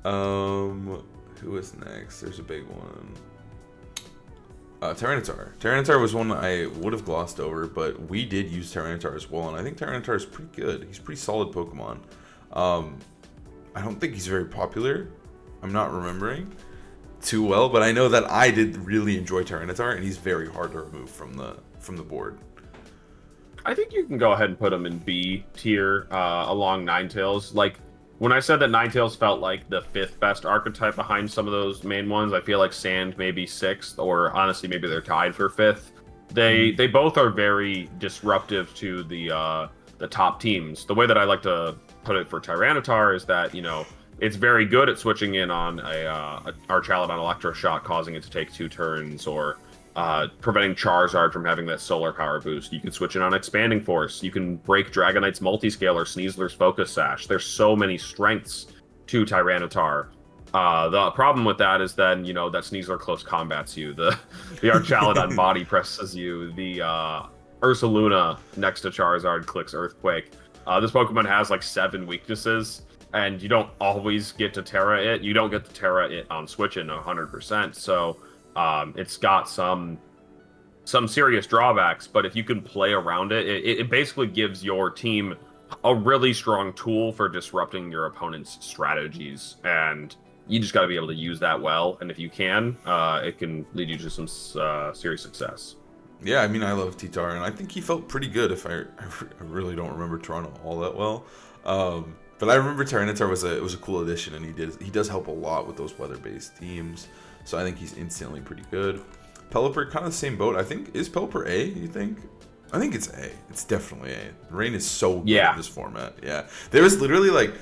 Who is next? There's a big one. Tyranitar. Tyranitar was one I would have glossed over, but we did use Tyranitar as well, and I think Tyranitar is pretty good. He's a pretty solid Pokemon. I don't think he's very popular. I'm not remembering too well, but I know that I did really enjoy Tyranitar, and he's very hard to remove from the board. I think you can go ahead and put him in B tier along Ninetales. Like, when I said that Ninetales felt like the 5th best archetype behind some of those main ones, I feel like Sand maybe 6th, or honestly maybe they're tied for 5th. They both are very disruptive to the top teams. The way that I like to put it for Tyranitar is that, you know, it's very good at switching in on a Archaludon Electroshock, causing it to take 2 turns, or preventing Charizard from having that solar power boost. You can switch in on Expanding Force. You can break Dragonite's Multiscale or Sneasler's Focus Sash. There's so many strengths to Tyranitar. The problem with that is then, you know, that Sneasler close combats you. The Archaludon body presses you. The Ursaluna next to Charizard clicks Earthquake. This Pokemon has like 7 weaknesses, and you don't always get to Terra it. You don't get to Terra it on Switch in 100%. So it's got some serious drawbacks, but if you can play around it, it basically gives your team a really strong tool for disrupting your opponent's strategies, and you just got to be able to use that well. And if you can, it can lead you to some serious success. Yeah, I mean, I love T-Tar, and I think he felt pretty good. If I really don't remember Toronto all that well, but I remember Tyranitar was a cool addition, and he does help a lot with those weather-based teams. So I think he's instantly pretty good. Pelipper, kind of the same boat. I think, is Pelipper A, you think? I think it's A. It's definitely A. Rain is so good in this format. Yeah. There was literally like,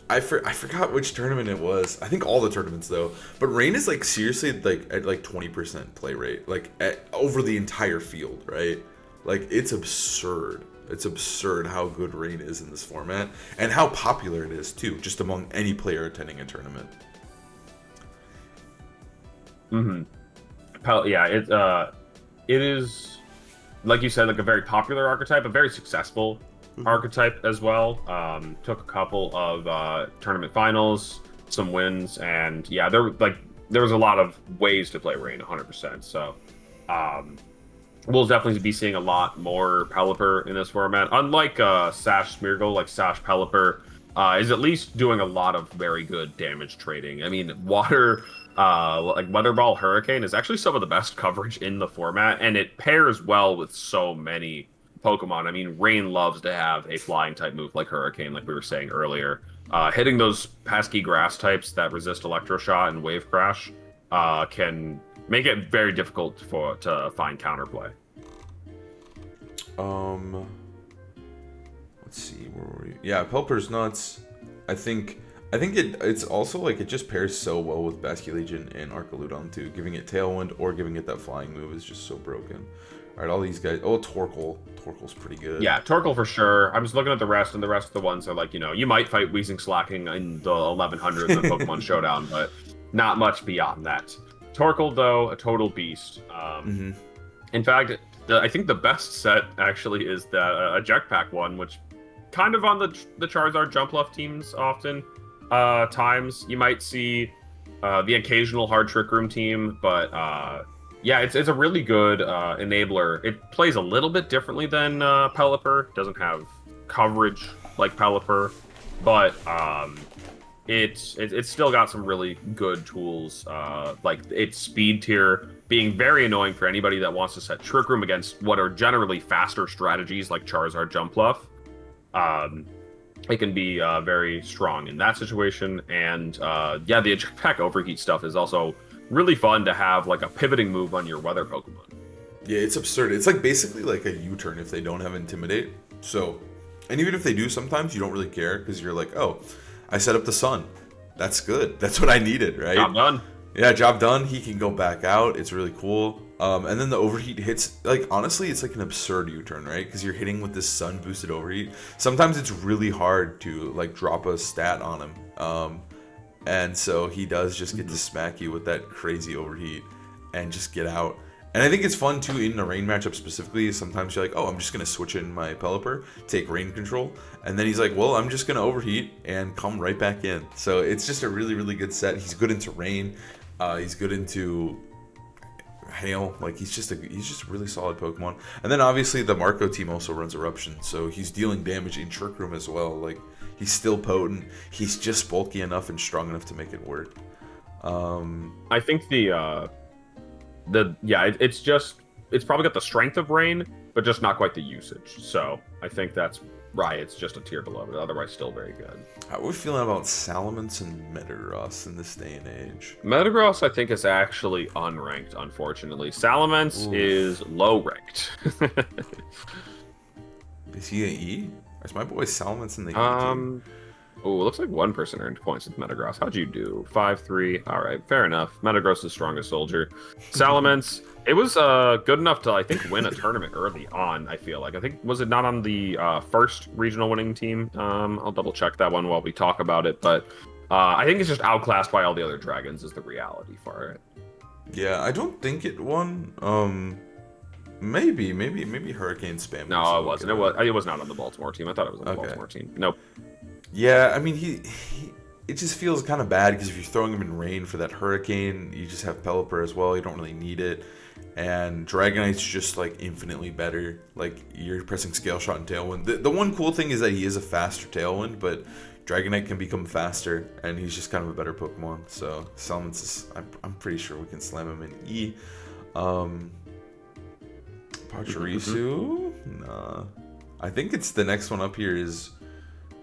I forgot which tournament it was. I think all the tournaments though. But Rain is like seriously like at like 20% play rate. Like over the entire field, right? Like it's absurd. It's absurd how good Rain is in this format. And how popular it is too, just among any player attending a tournament. Yeah, it is, like you said, like a very popular archetype, a very successful archetype as well. Took a couple of tournament finals, some wins, and yeah, there was a lot of ways to play Rain 100%. So we'll definitely be seeing a lot more Pelipper in this format. Unlike Sash Smeargle, like Sash Pelipper is at least doing a lot of very good damage trading. I mean, water. Like Weather Ball Hurricane is actually some of the best coverage in the format, and it pairs well with so many Pokemon. I mean, Rain loves to have a flying type move like Hurricane, like we were saying earlier. Hitting those pesky grass types that resist Electroshot and Wave Crash can make it very difficult to find counterplay. Let's see, where were we? Yeah, Pelipper's nuts. I think it's also like it just pairs so well with Basculegion and Archaludon too. Giving it Tailwind or giving it that flying move is just so broken. All right, all these guys. Oh, Torkoal. Torkoal's pretty good. Yeah, Torkoal for sure. I'm just looking at the rest, and the rest of the ones are like, you might fight Weezing Slacking in the 1100s in Pokemon Showdown, but not much beyond that. Torkoal, though, a total beast. In fact, I think the best set actually is the Eject Pack one, which kind of on the Charizard Jumpluff teams often. Times you might see the occasional hard Trick Room team, but yeah, it's a really good enabler. It plays a little bit differently than Pelipper. Doesn't have coverage like Pelipper, but it's still got some really good tools. Like its speed tier being very annoying for anybody that wants to set Trick Room against what are generally faster strategies like Charizard Jumpluff. It can be very strong in that situation, and yeah, the Eject Pack Overheat stuff is also really fun to have like a pivoting move on your weather Pokemon. Yeah, it's absurd. It's like basically like a U-turn if they don't have Intimidate. So, and even if they do, sometimes you don't really care because you're like, oh, I set up the Sun. That's good. That's what I needed, right? Job done. Yeah, job done. He can go back out. It's really cool. And then the overheat hits, like, honestly, it's like an absurd U-turn, right? Because you're hitting with this sun boosted overheat. Sometimes it's really hard to, like, drop a stat on him. And so he does just get to smack you with that crazy overheat and just get out. And I think it's fun, too, in the Rain matchup specifically. Sometimes you're like, oh, I'm just going to switch in my Pelipper, take Rain control. And then he's like, well, I'm just going to overheat and come right back in. So it's just a really, really good set. He's good into Rain. He's good into Hail. Like, he's just a really solid Pokemon. And then, obviously, the Marco team also runs Eruption. So he's dealing damage in Trick Room as well. Like, he's still potent. He's just bulky enough and strong enough to make it work. I think it's probably got the strength of Rain, but just not quite the usage. So I think that's right. It's just a tier below it. Otherwise, still very good. How are we feeling about Salamence and Metagross in this day and age? Metagross, I think, is actually unranked, unfortunately. Salamence is low ranked. Is he an E? Is my boy Salamence in the E? Oh, it looks like one person earned points with Metagross. How'd you do? 5-3. All right, fair enough. Metagross is strongest soldier. Salamence, it was good enough to, I think, win a tournament early on, I feel like. I think, was it not on the first regional winning team? I'll double check that one while we talk about it. But I think it's just outclassed by all the other dragons is the reality for it. Yeah, I don't think it won. Maybe Hurricane Spam. No, it wasn't. It was not on the Baltimore team. I thought it was on the Baltimore team. Nope. Yeah, I mean, it just feels kind of bad because if you're throwing him in Rain for that Hurricane, you just have Pelipper as well. You don't really need it. And Dragonite's just, like, infinitely better. Like, you're pressing Scale Shot and Tailwind. The one cool thing is that he is a faster Tailwind, but Dragonite can become faster, and he's just kind of a better Pokemon. So, Salamence is, I'm pretty sure we can slam him in E. Pachirisu? Nah. I think it's the next one up here is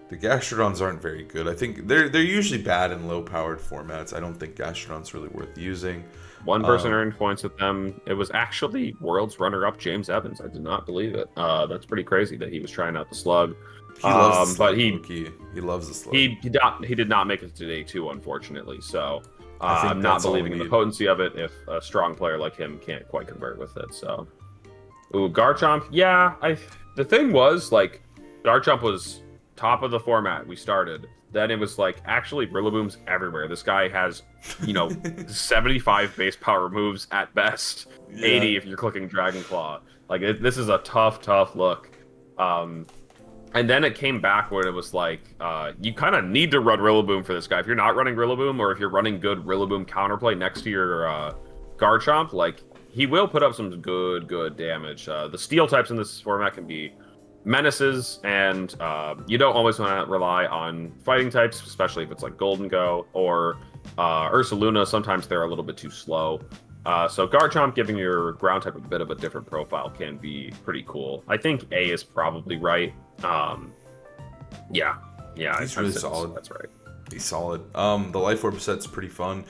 The Gastrodons aren't very good. I think they're usually bad in low-powered formats. I don't think Gastrodon's really worth using. One person earned points with them. It was actually world's runner-up James Evans. I did not believe it. That's pretty crazy that he was trying out the slug. He loves the slug, but he loves the slug. He did not make it to day 2, unfortunately. So I'm not believing in the potency of it if a strong player like him can't quite convert with it. So, ooh, Garchomp. Yeah, the thing was like Garchomp was top of the format. We started. Then it was like, actually, Rillaboom's everywhere. This guy has, 75 base power moves at best, 80 if you're clicking Dragon Claw. Like, this is a tough look. And then it came back where it was like, you kind of need to run Rillaboom for this guy. If you're not running Rillaboom, or if you're running good Rillaboom counterplay next to your Garchomp, like, he will put up some good damage. The steel types in this format can be menaces, and you don't always want to rely on fighting types, especially if it's like Golden Go or Ursaluna. Sometimes they're a little bit too slow. So Garchomp giving your ground type a bit of a different profile can be pretty cool. I think A is probably right. Yeah, he's really solid. That's right. He's solid. The Life Orb set's pretty fun.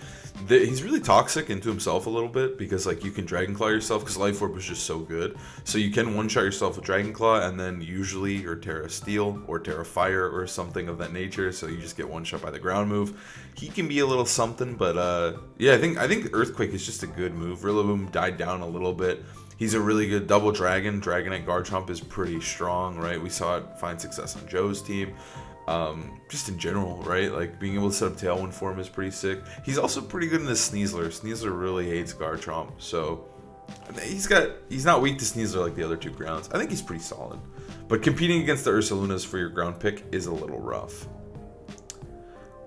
He's really toxic into himself a little bit because like you can Dragon Claw yourself because Life Orb was just so good. So you can one-shot yourself with Dragon Claw and then usually or Terra Steel or Terra Fire or something of that nature. So you just get one shot by the ground move. He can be a little something, but yeah, I think Earthquake is just a good move. Rillaboom died down a little bit. He's a really good double dragon. Dragonite Garchomp is pretty strong, right? We saw it find success on Joe's team. Just in general, right? Like being able to set up Tailwind for him is pretty sick. He's also pretty good in the Sneasler. Sneasler really hates Garchomp, so he's not weak to Sneasler like the other two grounds. I think he's pretty solid. But competing against the Ursalunas for your ground pick is a little rough.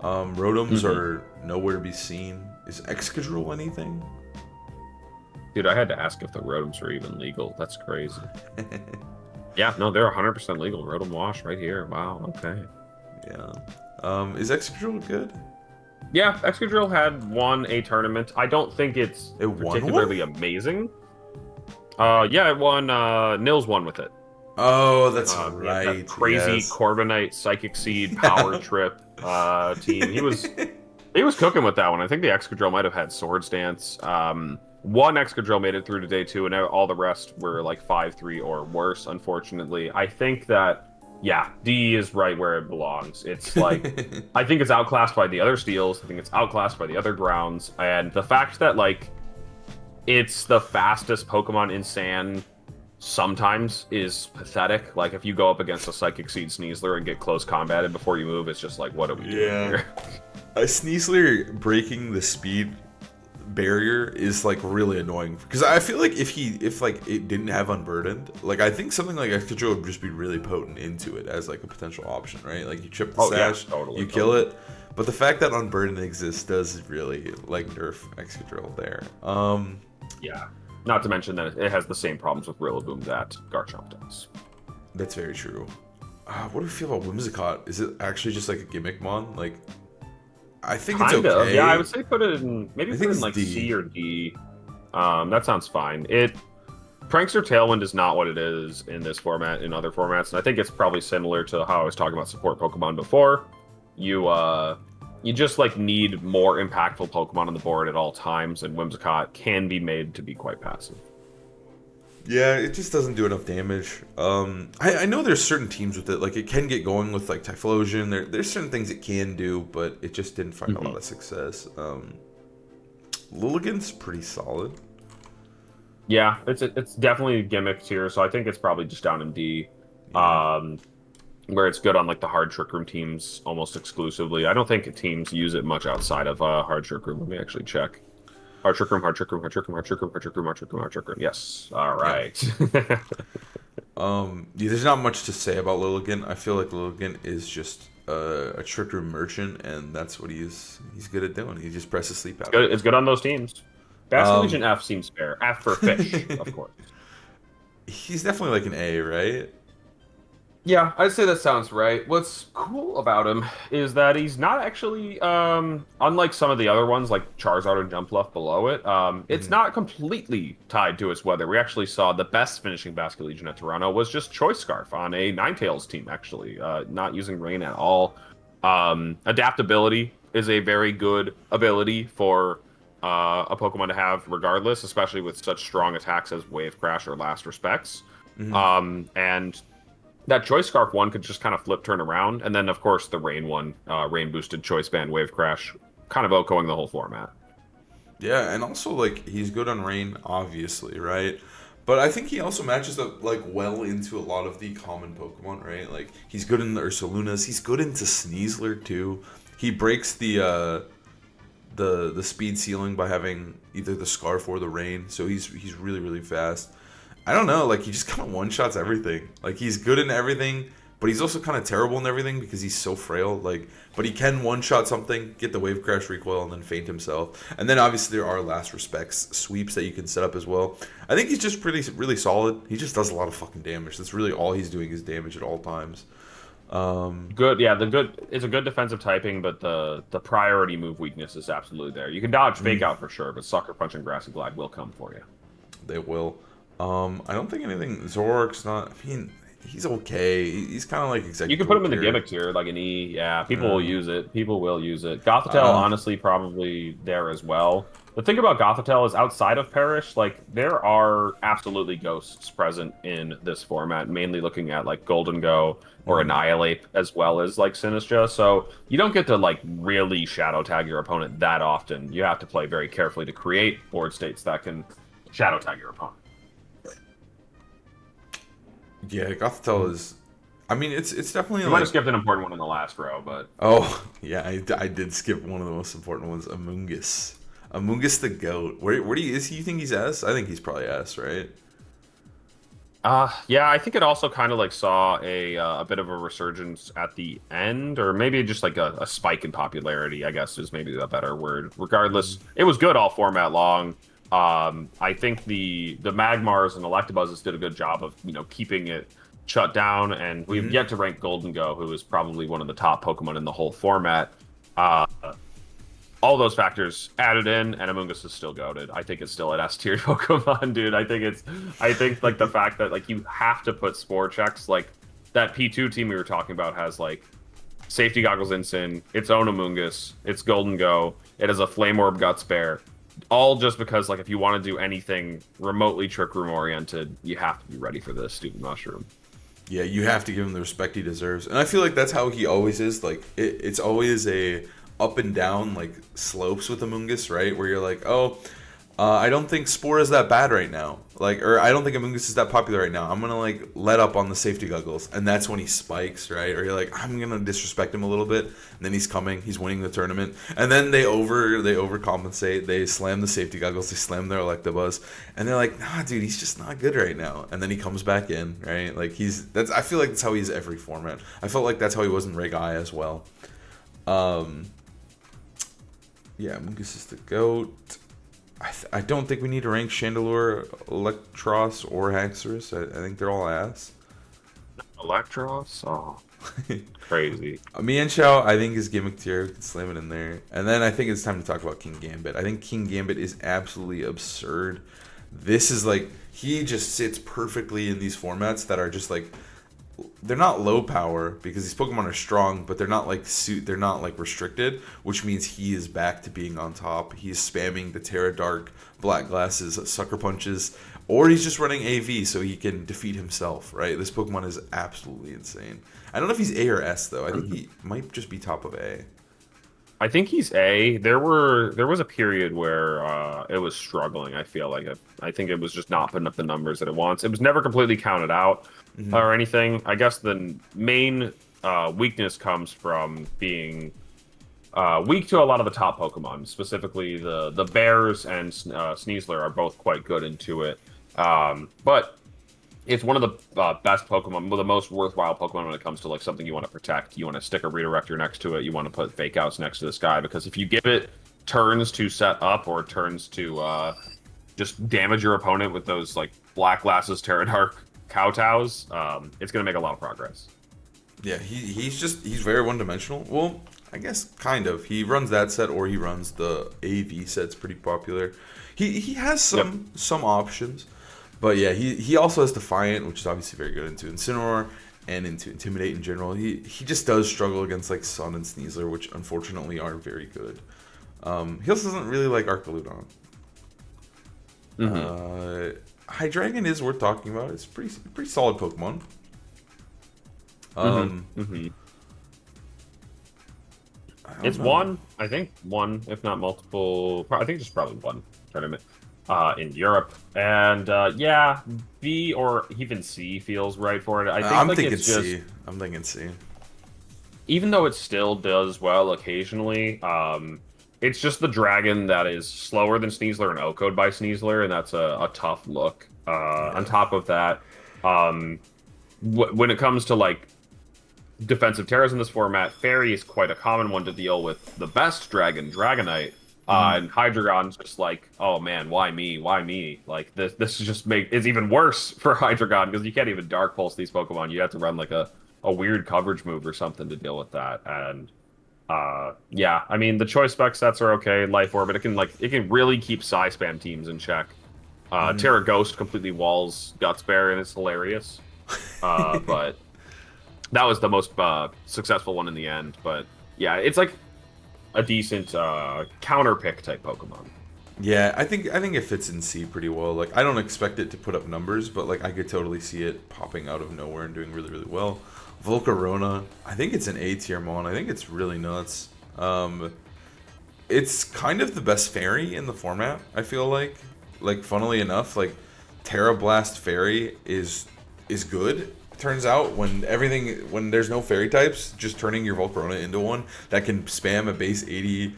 Rotoms are nowhere to be seen. Is Excadrill anything? Dude, I had to ask if the Rotoms were even legal. That's crazy. Yeah, no, they're 100% legal. Rotom Wash right here. Wow, okay. Yeah. Is Excadrill good? Yeah, Excadrill had won a tournament. I don't think it's particularly amazing. Yeah, it won. Nils won with it. Oh, that's right. That crazy Corviknight Psychic Seed Power Trip team. He was cooking with that one. I think the Excadrill might have had Swords Dance. One Excadrill made it through to day 2, and all the rest were like 5-3 or worse, unfortunately. I think that, yeah, D is right where it belongs. It's like, I think it's outclassed by the other steels. I think it's outclassed by the other grounds. And the fact that, like, it's the fastest Pokemon in Sand sometimes is pathetic. Like, if you go up against a Psychic Seed Sneasler and get close combated before you move, it's just like, what are we doing here? A Sneasler breaking the speed barrier is like really annoying because I feel like if like it didn't have Unburdened, like I think something like Excadrill would just be really potent into it as like a potential option, right? Like you chip the sash, you kill it, but the fact that Unburdened exists does really like nerf Excadrill there. Yeah, not to mention that it has the same problems with Rillaboom that Garchomp does. That's very true. What do we feel about Whimsicott? Is it actually just like a gimmick mon? Like, I think it's okay. Yeah, I would say put it in like D. C or D. That sounds fine. Prankster Tailwind is not what it is in this format, in other formats, and I think it's probably similar to how I was talking about support Pokemon before. You just like need more impactful Pokemon on the board at all times, and Whimsicott can be made to be quite passive. Yeah, it just doesn't do enough damage. I know there's certain teams with it, like it can get going with like Typhlosion. There's certain things it can do, but it just didn't find a lot of success. Lilligant's pretty solid. Yeah, it's definitely a gimmick tier, so I think it's probably just down in D. Where it's good on like the hard trick room teams almost exclusively. I don't think teams use it much outside of hard trick room. Let me actually check. Hard trick room, hard trick room, hard trick room, hard trick room, hard trick room, hard trick room, hard trick room. Yes. All right. Yeah, there's not much to say about Lilligant. I feel like Lilligant is just a trick room merchant, and that's what he's good at doing. He just presses sleep out. It's good on those teams. Bastion F seems fair. F for fish, of course. He's definitely like an A, right? Yeah, I'd say that sounds right. What's cool about him is that he's not actually, unlike some of the other ones like Charizard and Jumpluff below it, it's Hmm. not completely tied to its weather. We actually saw the best finishing Basket Legion at Toronto was just Choice Scarf on a Ninetales team, actually, not using rain at all. Adaptability is a very good ability for a Pokemon to have regardless, especially with such strong attacks as Wave Crash or Last Respects. Hmm. And that Choice Scarf one could just kind of flip, turn around, and then of course the Rain one, Rain boosted Choice Band Wave Crash, kind of outgoing the whole format. Yeah, and also like he's good on rain, obviously, right? But I think he also matches up like well into a lot of the common Pokemon, right? Like he's good in the Ursalunas, he's good into Sneasler too. He breaks the speed ceiling by having either the Scarf or the Rain, so he's really really fast. I don't know, like he just kind of one shots everything. Like he's good in everything, but he's also kind of terrible in everything because he's so frail. Like, but he can one shot something, get the wave crash recoil, and then faint himself. And then obviously there are last respects sweeps that you can set up as well. I think he's just pretty really solid. He just does a lot of fucking damage. That's really all he's doing is damage at all times. Good, yeah, the good is a good defensive typing, but the priority move weakness is absolutely there. You can dodge Fake Out for sure, but Sucker Punch and Grassy Glide will come for you. They will. I don't think anything. Zoroark's not. I mean, he's okay. He's kind of like You can put executive him in the tier. gimmick tier, like an E. Yeah, people will Uh, use it. People will use it. Gothitelle, uh, honestly, probably there as well. The thing about Gothitelle is outside of Perish, like there are absolutely ghosts present in this format, mainly looking at like Golden Go or mhm. Annihilate as well as like Sinistcha. So you don't get to like really shadow tag your opponent that often. You have to play very carefully to create board states that can shadow tag your opponent. Yeah, Gothitelle is. I mean, it's definitely You might like. have skipped an important one in the last row, but Oh yeah, I did skip one of the most important ones. Amoonguss. Amoonguss the goat. Where do you is he? You think he's S? I think he's probably S, right? yeah, I think it also kind of like saw a bit of a resurgence at the end, or maybe just like a spike in popularity, I guess is maybe a better word. Regardless, it was good all format long. I think the Magmars and Electabuzzes did a good job of, keeping it shut down, and we've Mm-hmm. yet to rank Golden Go, who is probably one of the top Pokemon in the whole format. Uh, all those factors added in, and Amoonguss is still goated. I think it's still an S tier Pokemon, dude. I think like the fact that like you have to put Spore checks, like that P2 team we were talking about has like Safety Goggles Ensign, its own Amoonguss, its Golden Go, it has a Flame Orb Gut Spare. All just because like if you want to do anything remotely Trick Room oriented, you have to be ready for this stupid mushroom. Yeah, you have to give him the respect he deserves, and I feel like that's how he always is. Like it's always a up and down like slopes with Amoonguss, right? Where you're like, oh, I don't think Spore is that bad right now. Like, or I don't think Amoonguss is that popular right now. I'm gonna like let up on the safety goggles, and that's when he spikes, right? Or you're like, I'm gonna disrespect him a little bit, and then he's coming, he's winning the tournament, and then they overcompensate, they slam the safety goggles, they slam their Electabuzz, and they're like, nah, dude, he's just not good right now. And then he comes back in, right? Like I feel like that's how he is every format. I felt like that's how he was in Reg I as well. Um, yeah, Amoonguss is the goat. I don't think we need to rank Chandelure, Electros, or Haxorus. I think they're all ass. Electros? Oh, crazy. Mienshao, I think is gimmick tier. We can slam it in there. And then I think it's time to talk about Kingambit. I think Kingambit is absolutely absurd. This is like he just sits perfectly in these formats that are just like they're not low power because these Pokemon are strong, but they're not like restricted, which means he is back to being on top. He's spamming the Terra Dark, Black Glasses, Sucker Punches, or he's just running AV so he can defeat himself. Right? This Pokemon is absolutely insane. I don't know if he's A or S though. I think he might just be top of A. I think he's A. There was a period where it was struggling. I feel like I think it was just not putting up the numbers that it wants. It was never completely counted out Hmm. or anything. I guess the main weakness comes from being weak to a lot of the top Pokemon. Specifically, the Bears and Sneasler are both quite good into it. But it's one of the best Pokemon, the most worthwhile Pokemon when it comes to like something you want to protect. You want to stick a redirector next to it. You want to put fake outs next to this guy because if you give it turns to set up or turns to just damage your opponent with those like Black Glasses, Terra Dark kowtows, it's going to make a lot of progress. Yeah, he's very one-dimensional. Well, I guess kind of. He runs that set, or he runs the AV set's pretty popular. He has some options, but yeah, he also has Defiant, which is obviously very good into Incineroar and into Intimidate in general. He just does struggle against like Sun and Sneasler, which unfortunately are very good. He also doesn't really like Archaludon. Hydreigon is worth talking about. It's pretty solid Pokemon. It's one, I think one, if not multiple. I think just probably one tournament in Europe, and yeah, B or even C feels right for it. I'm thinking C. I'm thinking C. Even though it still does well occasionally, it's just the dragon that is slower than Sneasler and O-code by Sneasler, and that's a tough look. On top of that, when it comes to like defensive terrors in this format, Fairy is quite a common one to deal with. The best dragon, Dragonite, and Hydreigon's just like, oh man, why me? Why me? Like this just it's even worse for Hydreigon because you can't even Dark Pulse these Pokemon. You have to run like a weird coverage move or something to deal with that. And yeah, I mean the choice spec sets are okay. Life Orb, but it can really keep Psy spam teams in check. Terra Ghost completely walls Guts Bear and it's hilarious. But that was the most successful one in the end. But yeah, it's like a decent counter pick type Pokemon. Yeah, I think it fits in C pretty well. Like I don't expect it to put up numbers, but like I could totally see it popping out of nowhere and doing really, really well. Volcarona, I think it's an A tier mon. I think it's really nuts. It's kind of the best fairy in the format, I feel like. Like funnily enough, like Terra Blast Fairy is good. Turns out when there's no fairy types, just turning your Volcarona into one that can spam a base 80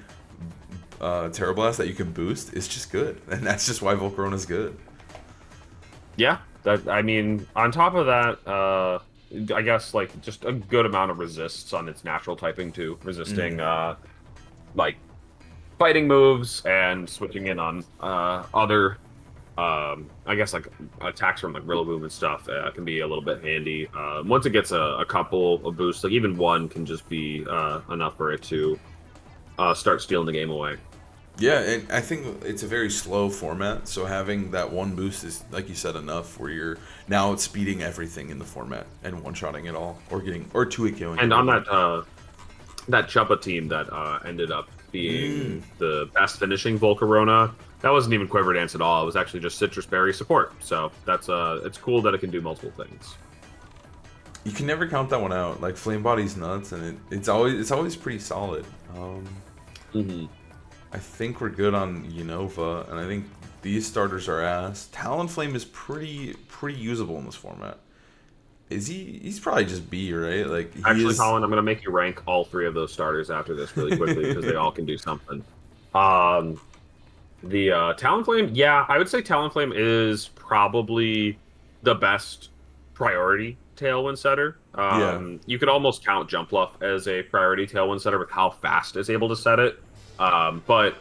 Terra Blast that you can boost is just good, and that's just why Volcarona's good. Yeah, I mean, on top of that, I guess like just a good amount of resists on its natural typing too, resisting like fighting moves and switching in on other. I guess like attacks from like Rillaboom and stuff can be a little bit handy. Once it gets a couple of boosts, like even one can just be enough for it to start stealing the game away. Yeah, and I think it's a very slow format, so having that one boost is, like you said, enough where you're now speeding everything in the format and one-shotting it all, or 2-hit killing. And on that Chuppa team that ended up being the best finishing Volcarona, that wasn't even Quiver Dance at all. It was actually just Citrus Berry support. So that's it's cool that it can do multiple things. You can never count that one out. Like Flame Body's nuts, and it's always pretty solid. I think we're good on Unova, and I think these starters are ass. Talonflame is pretty usable in this format. Is he? He's probably just B, right? Like actually, Colin, I'm gonna make you rank all three of those starters after this really quickly because they all can do something. The Talonflame, yeah, I would say Talonflame is probably the best priority Tailwind setter. You could almost count Jumpluff as a priority Tailwind setter with how fast it's able to set it. But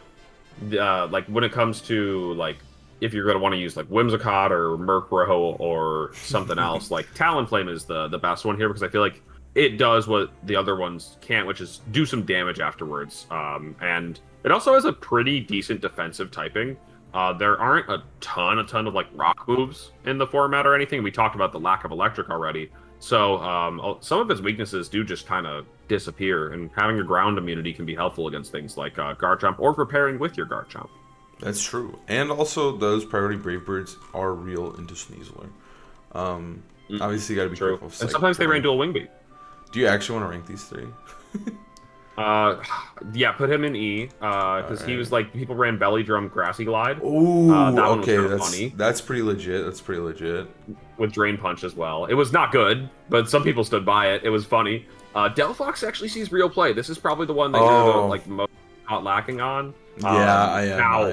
like when it comes to like if you're going to want to use like Whimsicott or Murkrow or something else, like Talonflame is the best one here because I feel like it does what the other ones can't, which is do some damage afterwards. And it also has a pretty decent defensive typing. There aren't a ton of like rock moves in the format or anything. We talked about the lack of electric already. So some of its weaknesses do just kind of disappear, and having a ground immunity can be helpful against things like Garchomp or preparing with your Garchomp. That's true. And also those priority Brave Birds are real into Sneasler. Obviously you gotta be careful. And sometimes they ran dual wing beat. Do you actually want to rank these three? Yeah, put him in E, because he was like, people ran Belly Drum Grassy Glide. Ooh, that one was okay, kind of funny. That's pretty legit. That's pretty legit. With Drain Punch as well. It was not good, but some people stood by it. It was funny. Delphox actually sees real play. This is probably the one that you're like most not lacking on. Yeah, I am. Now,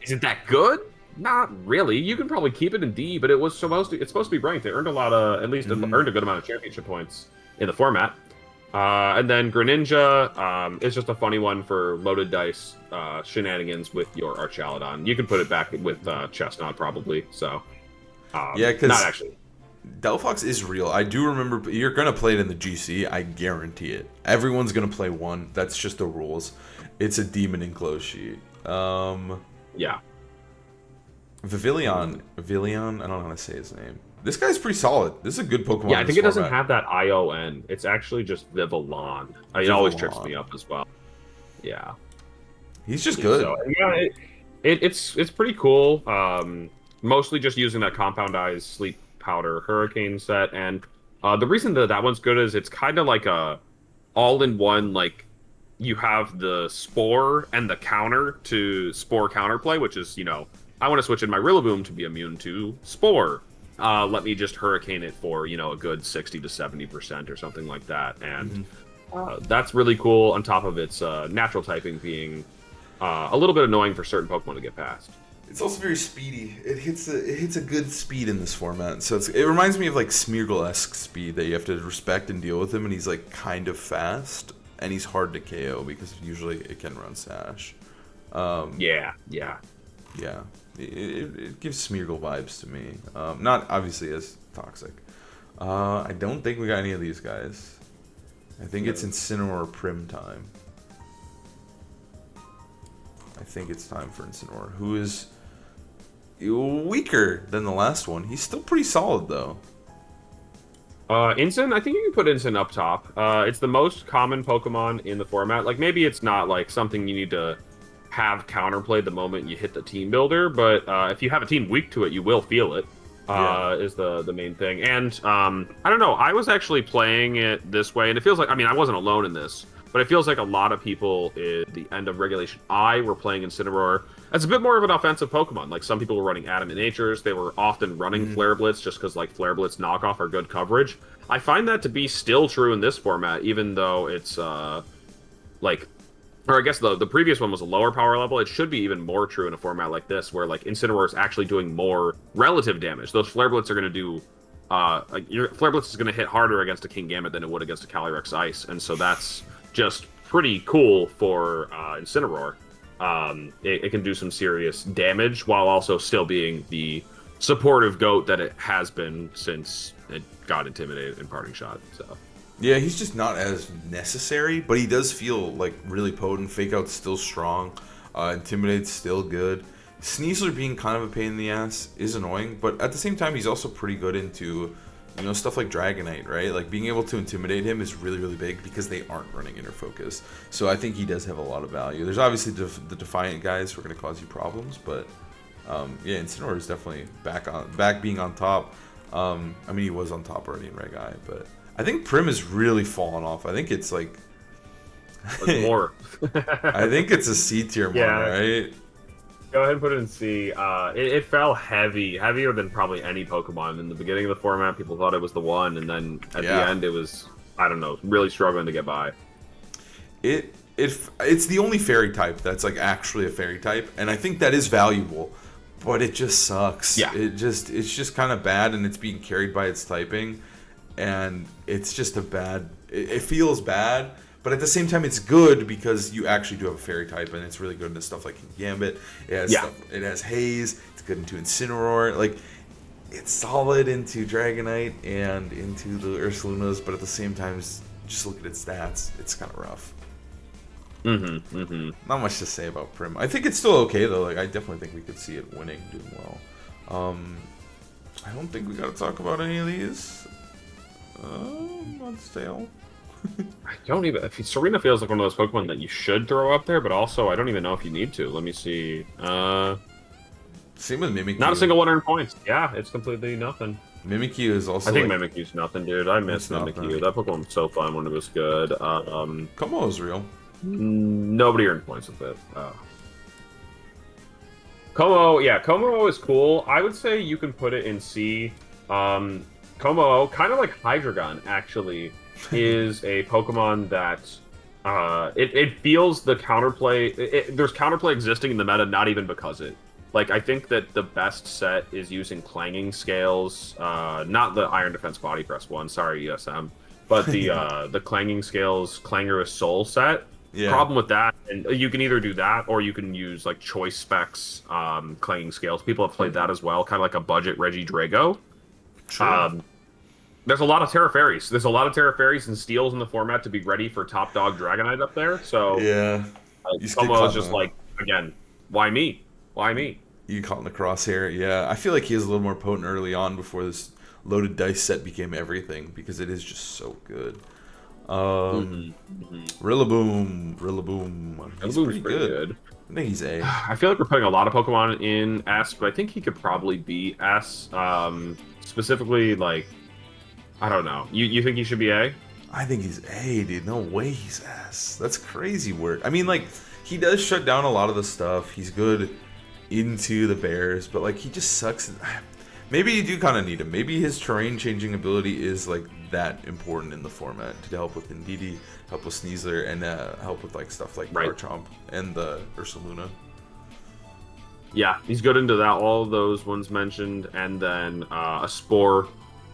is it that good? Not really. You can probably keep it in D, but it's supposed to be ranked. It earned a lot of, at least earned a good amount of championship points in the format. And then Greninja is just a funny one for loaded dice shenanigans with your Archaludon. You can put it back with Chestnut probably. So yeah, because not actually. Delphox is real. I do remember you're gonna play it in the GC. I guarantee it. Everyone's gonna play one. That's just the rules. It's a demon enclosed sheet. Yeah. Vivillon. I don't know how to say his name. This guy's pretty solid. This is a good Pokemon. Yeah, I think it doesn't have that ION. It's actually just Vivillon. It always trips me up as well. Yeah. He's just good. So, yeah, it's pretty cool. Mostly just using that Compound Eyes Sleep Powder Hurricane set, and the reason that one's good is it's kind of like a all-in-one, like you have the Spore and the counter to Spore counterplay, which is, I want to switch in my Rillaboom to be immune to Spore. Let me just Hurricane it for, a good 60 to 70% or something like that, and that's really cool. On top of its natural typing being a little bit annoying for certain Pokemon to get past. It's also very speedy. It hits a good speed in this format. So it reminds me of like Smeargle-esque speed that you have to respect and deal with him, and he's like kind of fast, and he's hard to KO because usually it can run Sash. Yeah. It gives Smeargle vibes to me. Not obviously as toxic. I don't think we got any of these guys. I think it's Incineroar or Prim time. I think it's time for Incineroar, who is weaker than the last one. He's still pretty solid, though. Incin, I think you can put Incin up top. It's the most common Pokemon in the format. Like, maybe it's not, like, something you need to have counterplayed the moment you hit the team builder, but if you have a team weak to it, you will feel it, is the main thing. And, I don't know, I was actually playing it this way, and it feels like, I wasn't alone in this, but it feels like a lot of people at the end of Regulation I were playing Incineroar as a bit more of an offensive Pokemon. Like, some people were running Adamant Natures. They were often running Flare Blitz just because, like, Flare Blitz knockoff are good coverage. I find that to be still true in this format, even though it's, or I guess the previous one was a lower power level. It should be even more true in a format like this, where, like, Incineroar is actually doing more relative damage. Those Flare Blitz are going to do... your Flare Blitz is going to hit harder against a Kingambit than it would against a Calyrex Ice, and so that's just pretty cool for Incineroar. It can do some serious damage while also still being the supportive goat that it has been since it got intimidated in Parting Shot. So yeah, he's just not as necessary, but he does feel like really potent. Fake Out's still strong. Intimidate's still good. Sneasler being kind of a pain in the ass is annoying, but at the same time, he's also pretty good into, stuff like Dragonite, right? Like, being able to intimidate him is really, really big because they aren't running Inner Focus. So I think he does have a lot of value. There's obviously the Defiant guys who are going to cause you problems, but yeah, Incineroar is definitely back being on top. He was on top already in Reg I, but I think Prim has really fallen off. I think it's like... more. I think it's a C tier more, right? Go ahead and put it in C. It fell heavier than probably any Pokemon. In the beginning of the format, people thought it was the one, and then at the end, it was, I don't know, really struggling to get by. It's the only fairy type that's like actually a fairy type, and I think that is valuable, but it just sucks. Yeah. It's just kind of bad, and it's being carried by its typing, and it's just a bad. It feels bad. But at the same time, it's good because you actually do have a fairy type, and it's really good into stuff like Kingambit. It has Haze. It's good into Incineroar. Like, it's solid into Dragonite and into the Ursalunas, but at the same time, just look at its stats. It's kind of rough. Not much to say about Prim. I think it's still okay, though. Like, I definitely think we could see it winning, doing well. I don't think we got to talk about any of these. On sale. I don't even... Serena feels like one of those Pokemon that you should throw up there, but also I don't even know if you need to. Let me see. Same with Mimikyu. Not a single one earned points. Yeah, it's completely nothing. Mimikyu is also... I think Mimikyu's nothing, dude. I miss Mimikyu. That Pokemon was so fun when it was good. Kommo-o is real. Nobody earned points with it. Kommo-o is cool. I would say you can put it in C. Kommo-o, kind of like Hydreigon, actually, is a Pokemon that it feels the counterplay. There's counterplay existing in the meta, not even because it. Like, I think that the best set is using Clanging Scales, not the Iron Defense Body Press one, sorry ESM, but the Clanging Scales Clangorous Soul set. Yeah. Problem with that, and you can either do that or you can use like Choice Specs Clanging Scales. People have played that as well, kind of like a budget Regidrago. Sure. there's a lot of Terra Fairies. There's a lot of Terra Fairies and Steels in the format to be ready for top dog Dragonite up there. So Yeah. Kommo-o is just like, again, why me? Why me? You caught in the crosshair. Yeah, I feel like he was a little more potent early on before this loaded dice set became everything because it is just so good. Rillaboom. He's pretty good. I think he's A. I feel like we're putting a lot of Pokemon in S, but I think he could probably be S. Specifically, like, I don't know. You think he should be A? I think he's A, dude. No way he's S. That's crazy work. I mean, like, he does shut down a lot of the stuff. He's good into the bears, but, like, he just sucks. Maybe you do kind of need him. Maybe his terrain changing ability is, like, that important in the format to help with Indeedee, help with Sneasler, and help with, like, stuff like Garchomp and the Ursaluna. Yeah, he's good into that. All of those ones mentioned, and then a Spore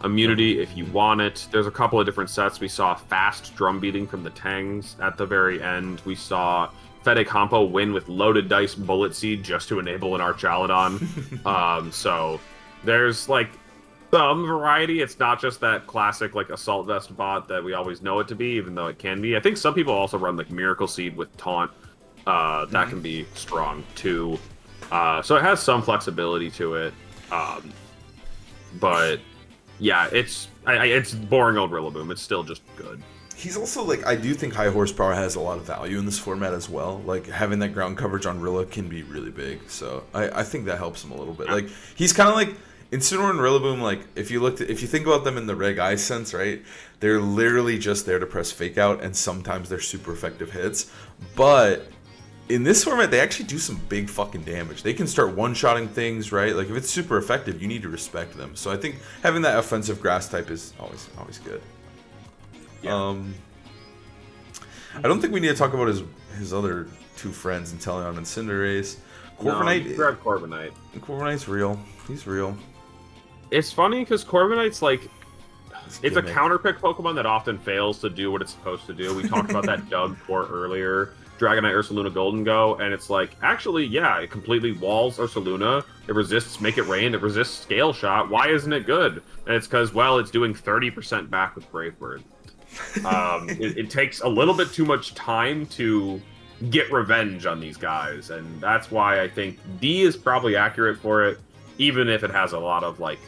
immunity if you want it. There's a couple of different sets. We saw fast drum beating from the Tangs at the very end. We saw Fede Compo win with loaded dice bullet seed just to enable an Archaludon. So there's like some variety. It's not just that classic like assault vest bot that we always know it to be, even though it can be. I think some people also run like Miracle Seed with taunt. That can be strong too. So it has some flexibility to it. But yeah, it's boring old Rillaboom. It's still just good. He's also, like, I do think high horsepower has a lot of value in this format as well. Like, having that ground coverage on Rilla can be really big. So I think that helps him a little bit. Like, he's kind of like Incineroar and Rillaboom. Like, if you think about them in the Reg Eye sense, right? They're literally just there to press fake out, and sometimes they're super effective hits. But in this format, they actually do some big fucking damage. They can start one-shotting things, right? Like, if it's super effective, you need to respect them. So I think having that offensive grass type is always good. Yeah. I don't think we need to talk about his other two friends, Inteleon and Cinderace. Corviknight. No, grab Corviknight. Corviknight's real. He's real. It's funny because Corviknight's like, it's a counterpick Pokemon that often fails to do what it's supposed to do. We talked about that Doug port earlier. Dragonite, Ursaluna, Golden Go, and it's like, actually, yeah, it completely walls Ursaluna. It resists Make It Rain. It resists Scale Shot. Why isn't it good? And it's because, well, it's doing 30% back with Brave Bird. It takes a little bit too much time to get revenge on these guys, and that's why I think D is probably accurate for it, even if it has a lot of, like,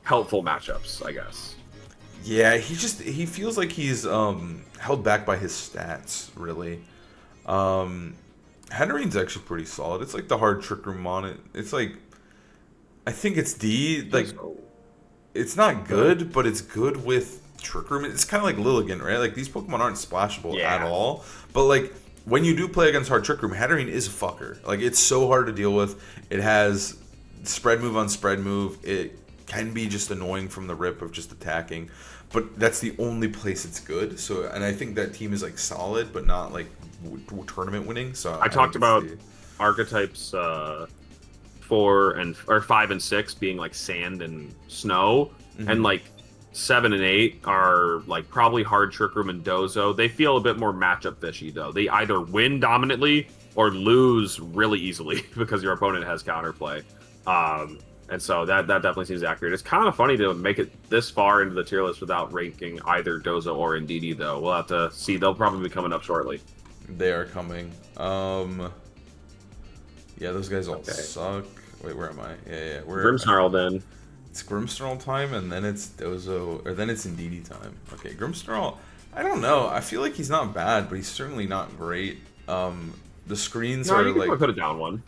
helpful matchups, I guess. Yeah, he feels like he's held back by his stats, really. Hatterene's actually pretty solid. It's like the hard Trick Room on it. It's like, I think it's D. Like, it's not good, but it's good with Trick Room. It's kind of like Lilligant, right? Like, these Pokemon aren't splashable at all. But, like, when you do play against hard Trick Room, Hatterene is a fucker. Like, it's so hard to deal with. It has spread move on spread move. It can be just annoying from the rip of just attacking. But that's the only place it's good. So, and I think that team is, like, solid, but not, like, tournament winning. So I talked about archetypes 5 and 6 being like sand and snow, and like 7 and 8 are like probably hard Trick Room and Dozo. They feel a bit more matchup fishy though. They either win dominantly or lose really easily because your opponent has counterplay. And so that definitely seems accurate. It's kind of funny to make it this far into the tier list without ranking either Dozo or Indeedee though. We'll have to see. They'll probably be coming up shortly. They are coming. Yeah, those guys all suck. Wait, where am I? Yeah. Grimmsnarl then. It's Grimmsnarl time, and then it's Dozo, or then it's Indeedee time. Okay, Grimmsnarl, I don't know. I feel like he's not bad, but he's certainly not great. The screens are you like... can put it down one.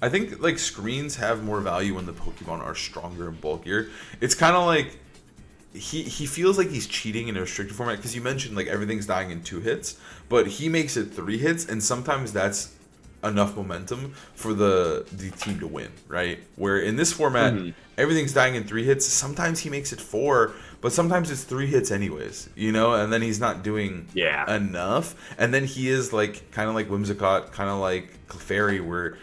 I think, like, screens have more value when the Pokemon are stronger and bulkier. It's kind of like... He feels like he's cheating in a restricted format, because you mentioned, like, everything's dying in 2 hits, but he makes it 3 hits, and sometimes that's enough momentum for the team to win, right? Where in this format, everything's dying in 3 hits. Sometimes he makes it 4, but sometimes it's 3 hits anyways, you know? And then he's not doing enough. And then he is, like, kind of like Whimsicott, kind of like Clefairy, where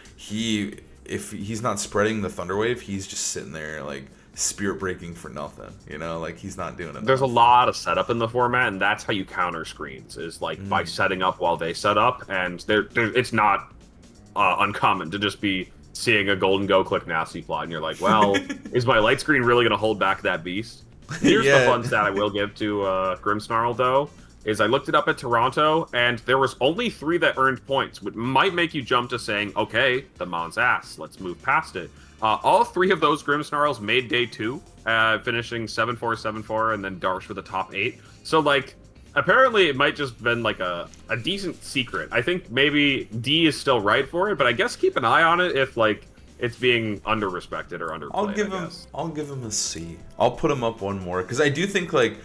if he's not spreading the Thunder Wave, he's just sitting there, like, spirit breaking for nothing, you know? Like, he's not doing it. There's a lot of setup in the format, and that's how you counter screens, is like by setting up while they set up. And it's not uncommon to just be seeing a Golden Go click Nasty Plot, and you're like, well, is my light screen really going to hold back that beast? Here's the Yeah. fun stat I will give to Grimmsnarl, though, is I looked it up at Toronto, and there was only 3 that earned points, which might make you jump to saying, okay, the Mon's ass, let's move past it. All 3 of those Grimmsnarls made day 2, finishing 7-4, 7-4, and then Darsh for the top 8. So, like, apparently it might just been, like, a decent secret. I think maybe D is still right for it, but I guess keep an eye on it if, like, it's being under-respected or underplayed, I'll give him a C. I'll put him up one more, because I do think, like,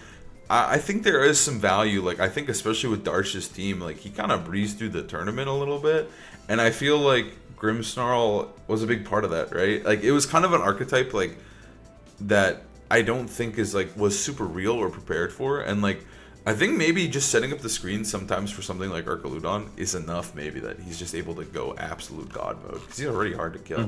I think there is some value. Like, I think especially with Darsh's team, like, he kind of breezed through the tournament a little bit, and I feel like Grimmsnarl was a big part of that, right? Like, it was kind of an archetype, like, that I don't think is, like, was super real or prepared for, and, like, I think maybe just setting up the screen sometimes for something like Archaludon is enough, maybe, that he's just able to go absolute god mode, because he's already hard to kill.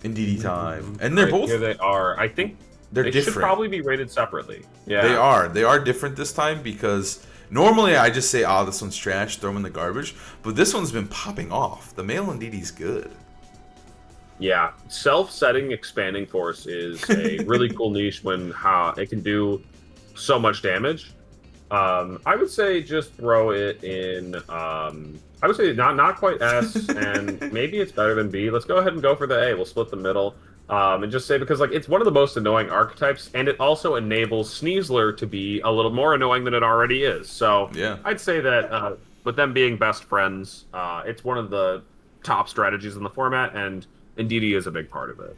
Indeedee time. And they're both... Here they are. I think they're they different. should probably be rated separately. Yeah. They are different this time, because normally I just say, this one's trash, throw them in the garbage, but this one's been popping off. The male Indeedee's good. Yeah, self-setting expanding force is a really cool niche when it can do so much damage. I would say just throw it in. I would say not quite S, and maybe it's better than B. Let's go ahead and go for the A. We'll split the middle, and just say, because, like, it's one of the most annoying archetypes, and it also enables Sneasler to be a little more annoying than it already is. So yeah, I'd say that with them being best friends, it's one of the top strategies in the format, and Indeedee is a big part of it.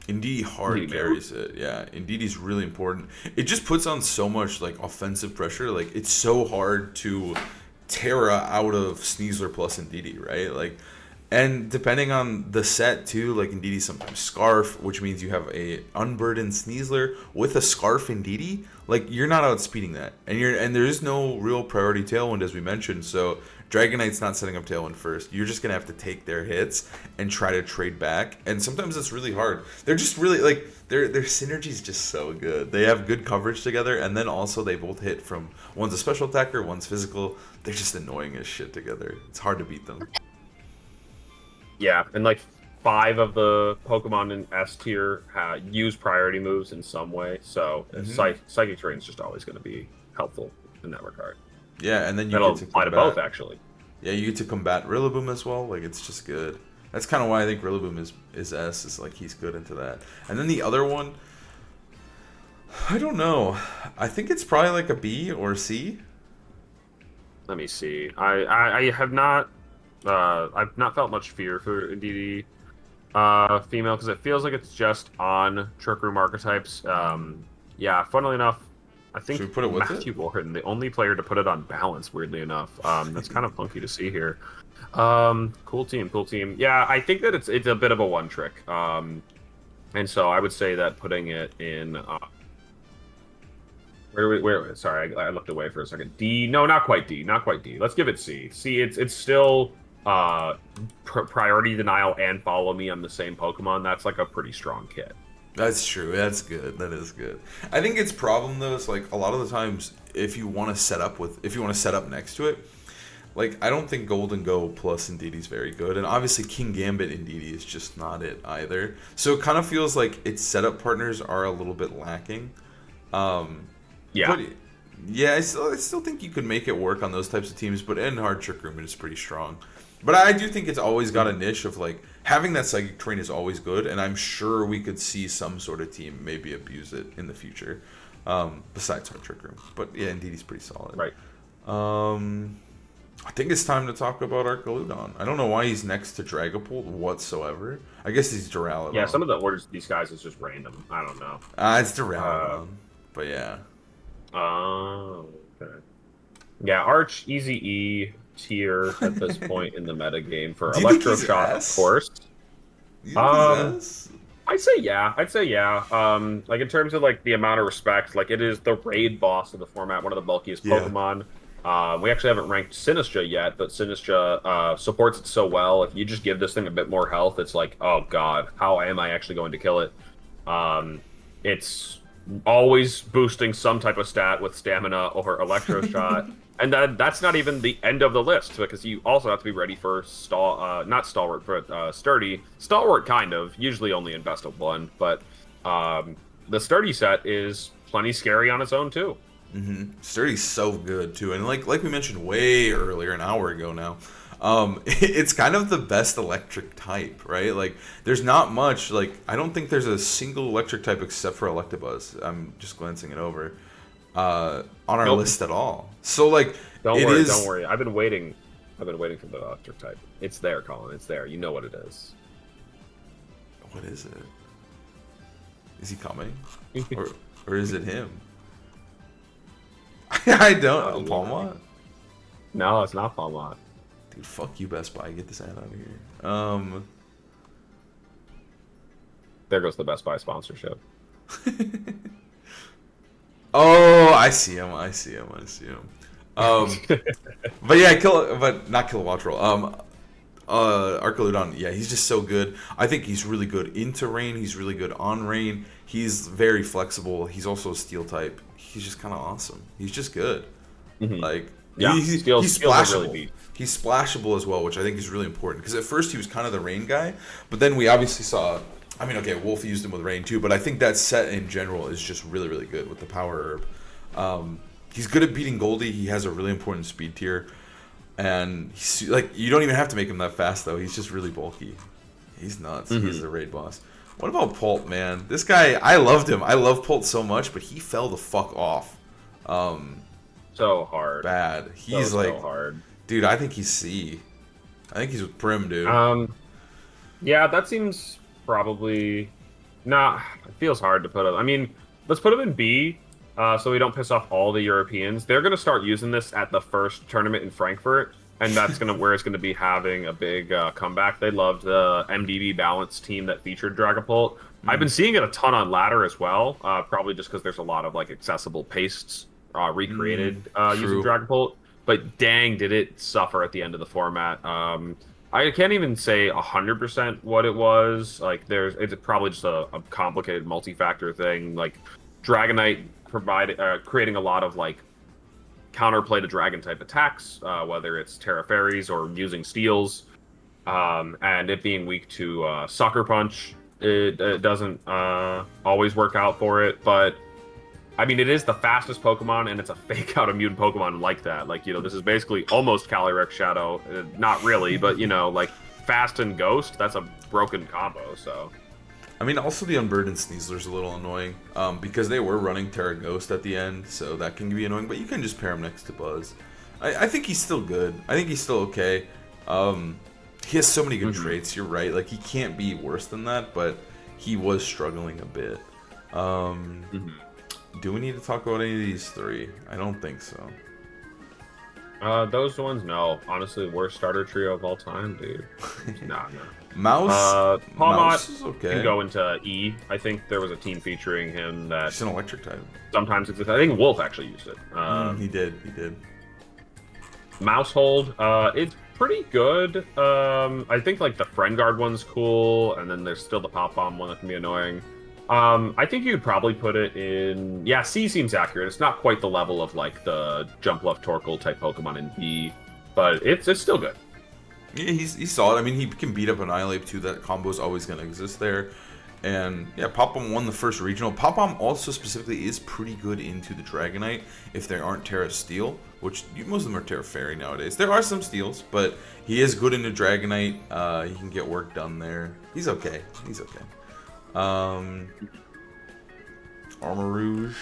Indeedee hard carries it. Yeah, Indeedee's really important. It just puts on so much, like, offensive pressure. Like, it's so hard to Terra out of Sneasler plus Indeedee, right? Like, and depending on the set too, like, Indeedee sometimes Scarf, which means you have a unburdened Sneasler with a Scarf Indeedee. Like, you're not outspeeding that, and there is no real priority Tailwind, as we mentioned. So Dragonite's not setting up Tailwind first. You're just gonna have to take their hits and try to trade back, and sometimes it's really hard. They're just really, like, their synergy is just so good. They have good coverage together, and then also they both hit from, one's a special attacker, one's physical. They're just annoying as shit together. It's hard to beat them. Yeah, and, like, 5 of the Pokemon in S tier use priority moves in some way, so Psychic Terrain is just always going to be helpful in that regard. Yeah, and then you That'll get to apply to both, actually. Yeah, you get to combat Rillaboom as well. Like, it's just good. That's kind of why I think Rillaboom is S, is, like, he's good into that. And then the other one, I don't know. I think it's probably like a B or a C. Let me see. I have not I've not felt much fear for Indeedee female, because it feels like it's just on Trick Room archetypes. Yeah, funnily enough, I think Should we put it with Matthew Warden, the only player to put it on balance, weirdly enough. That's kind of funky to see here. Cool team. Yeah, I think that it's a bit of a one trick. And so I would say that putting it in sorry, I looked away for a second. D, no, not quite D. Let's give it C. C, it's still priority denial and follow me on the same Pokemon. That's like a pretty strong kit. That's true. That's good. That is good. I think its problem though is, like, a lot of the times if you want to set up next to it, like, I don't think Golden Go plus Indeedee is very good, and obviously Kingambit Indeedee is just not it either. So it kind of feels like its setup partners are a little bit lacking. Yeah. But yeah, I still think you could make it work on those types of teams, but in hard Trick Room it is pretty strong. But I do think it's always got a niche of, like, having that Psychic Terrain is always good, and I'm sure we could see some sort of team maybe abuse it in the future, besides hard Trick Room. But yeah, Indeedee's pretty solid. Right. I think it's time to talk about Archaludon. I don't know why he's next to Dragapult whatsoever. I guess he's Duraludon. Yeah, some of the orders of these guys is just random. I don't know. It's Duraludon. But yeah. Oh, okay. Yeah, Arch, Easy E tier at this point in the meta game for Electro Shot, of course. I'd say yeah. Like, in terms of, like, the amount of respect, like, it is the raid boss of the format, one of the bulkiest Pokemon. We actually haven't ranked Sinistcha yet, but Sinistcha supports it so well. If you just give this thing a bit more health, it's like, oh god, how am I actually going to kill it? It's always boosting some type of stat with stamina or Electro Shot. And that's not even the end of the list, because you also have to be ready for not stalwart, but sturdy. Stalwart, kind of, usually only in best of one, but the Sturdy set is plenty scary on its own too. Sturdy's so good too, and like we mentioned way earlier, an hour ago now, it's kind of the best electric type, right? Like, there's not much. Like, I don't think there's a single electric type except for Electabuzz. I'm just glancing it over on our list at all. So like, don't worry. I've been waiting for the electric type. It's there, Colin. It's there. You know what it is. What is it? Is he coming, or is it him? I don't. Palmont? No, it's not Palmont. Dude, fuck you, Best Buy. Get this ad out of here. There goes the Best Buy sponsorship. Oh, I see him. But yeah, but not Kilowattrel. Archaludon, yeah, he's just so good. I think he's really good into rain. He's really good on rain. He's very flexible. He's also a steel type. He's just kind of awesome. He's just good. Like, yeah, he's splashable. Really he's splashable as well, which I think is really important. Because at first he was kind of the rain guy, but then we obviously saw. I mean, okay, Wolf used him with rain too, but I think that set in general is just really, really good with the power herb. He's good at beating Goldie. He has a really important speed tier. And he's, like, you don't even have to make him that fast, though. He's just really bulky. He's nuts. He's the raid boss. What about Pult, man? This guy, I loved him. I love Pult so much, but he fell the fuck off. So hard. Bad. He's so hard. Dude, I think he's C. I think he's with Prim, dude. Yeah, that seems probably... Nah, it feels hard to put him... I mean, let's put him in B. So we don't piss off all the Europeans. They're going to start using this at the first tournament in Frankfurt, and that's where it's going to be having a big comeback. They loved the MDB balance team that featured Dragapult. I've been seeing it a ton on ladder as well, probably just because there's a lot of like accessible pastes recreated using Dragapult. But dang, did it suffer at the end of the format. I can't even say 100% what it was. Like, it's probably just a complicated multi-factor thing. Like, Dragonite creating a lot of like counterplay to dragon type attacks, whether it's Terra Fairies or using steals, and it being weak to Sucker Punch. It doesn't always work out for it, but I mean, it is the fastest Pokemon, and it's a fake out immune Pokemon like that. Like, you know, this is basically almost Calyrex Shadow, not really, but you know, like fast and Ghost. That's a broken combo. So. I mean, also the Unburdened Sneasler's a little annoying, because they were running Terra Ghost at the end, so that can be annoying, but you can just pair him next to Buzz. I think he's still good. I think he's still okay. He has so many good traits, you're right. Like, he can't be worse than that, but he was struggling a bit. Do we need to talk about any of these three? I don't think so. Those ones, no. Honestly, worst starter trio of all time, dude. Nah. Mouse Palmont okay. Can go into E. I think there was a team featuring him that... He's an electric type. Sometimes it's... I think Wolf actually used it. He did. Mousehold, it's pretty good. I think like the Friend Guard one's cool, and then there's still the Pop Bomb one that can be annoying. I think you'd probably put it in... Yeah, C seems accurate. It's not quite the level of like the Jumpluff Torkoal type Pokemon in B, but it's still good. Yeah, he's solid. I mean, he can beat up Annihilate too. That combo is always going to exist there. And yeah, Pop-Bomb won the first regional. Pop-Bomb also specifically is pretty good into the Dragonite if there aren't Terra Steel, which most of them are Terra Fairy nowadays. There are some Steels, but he is good into Dragonite. He can get work done there. He's okay. Armor Rouge.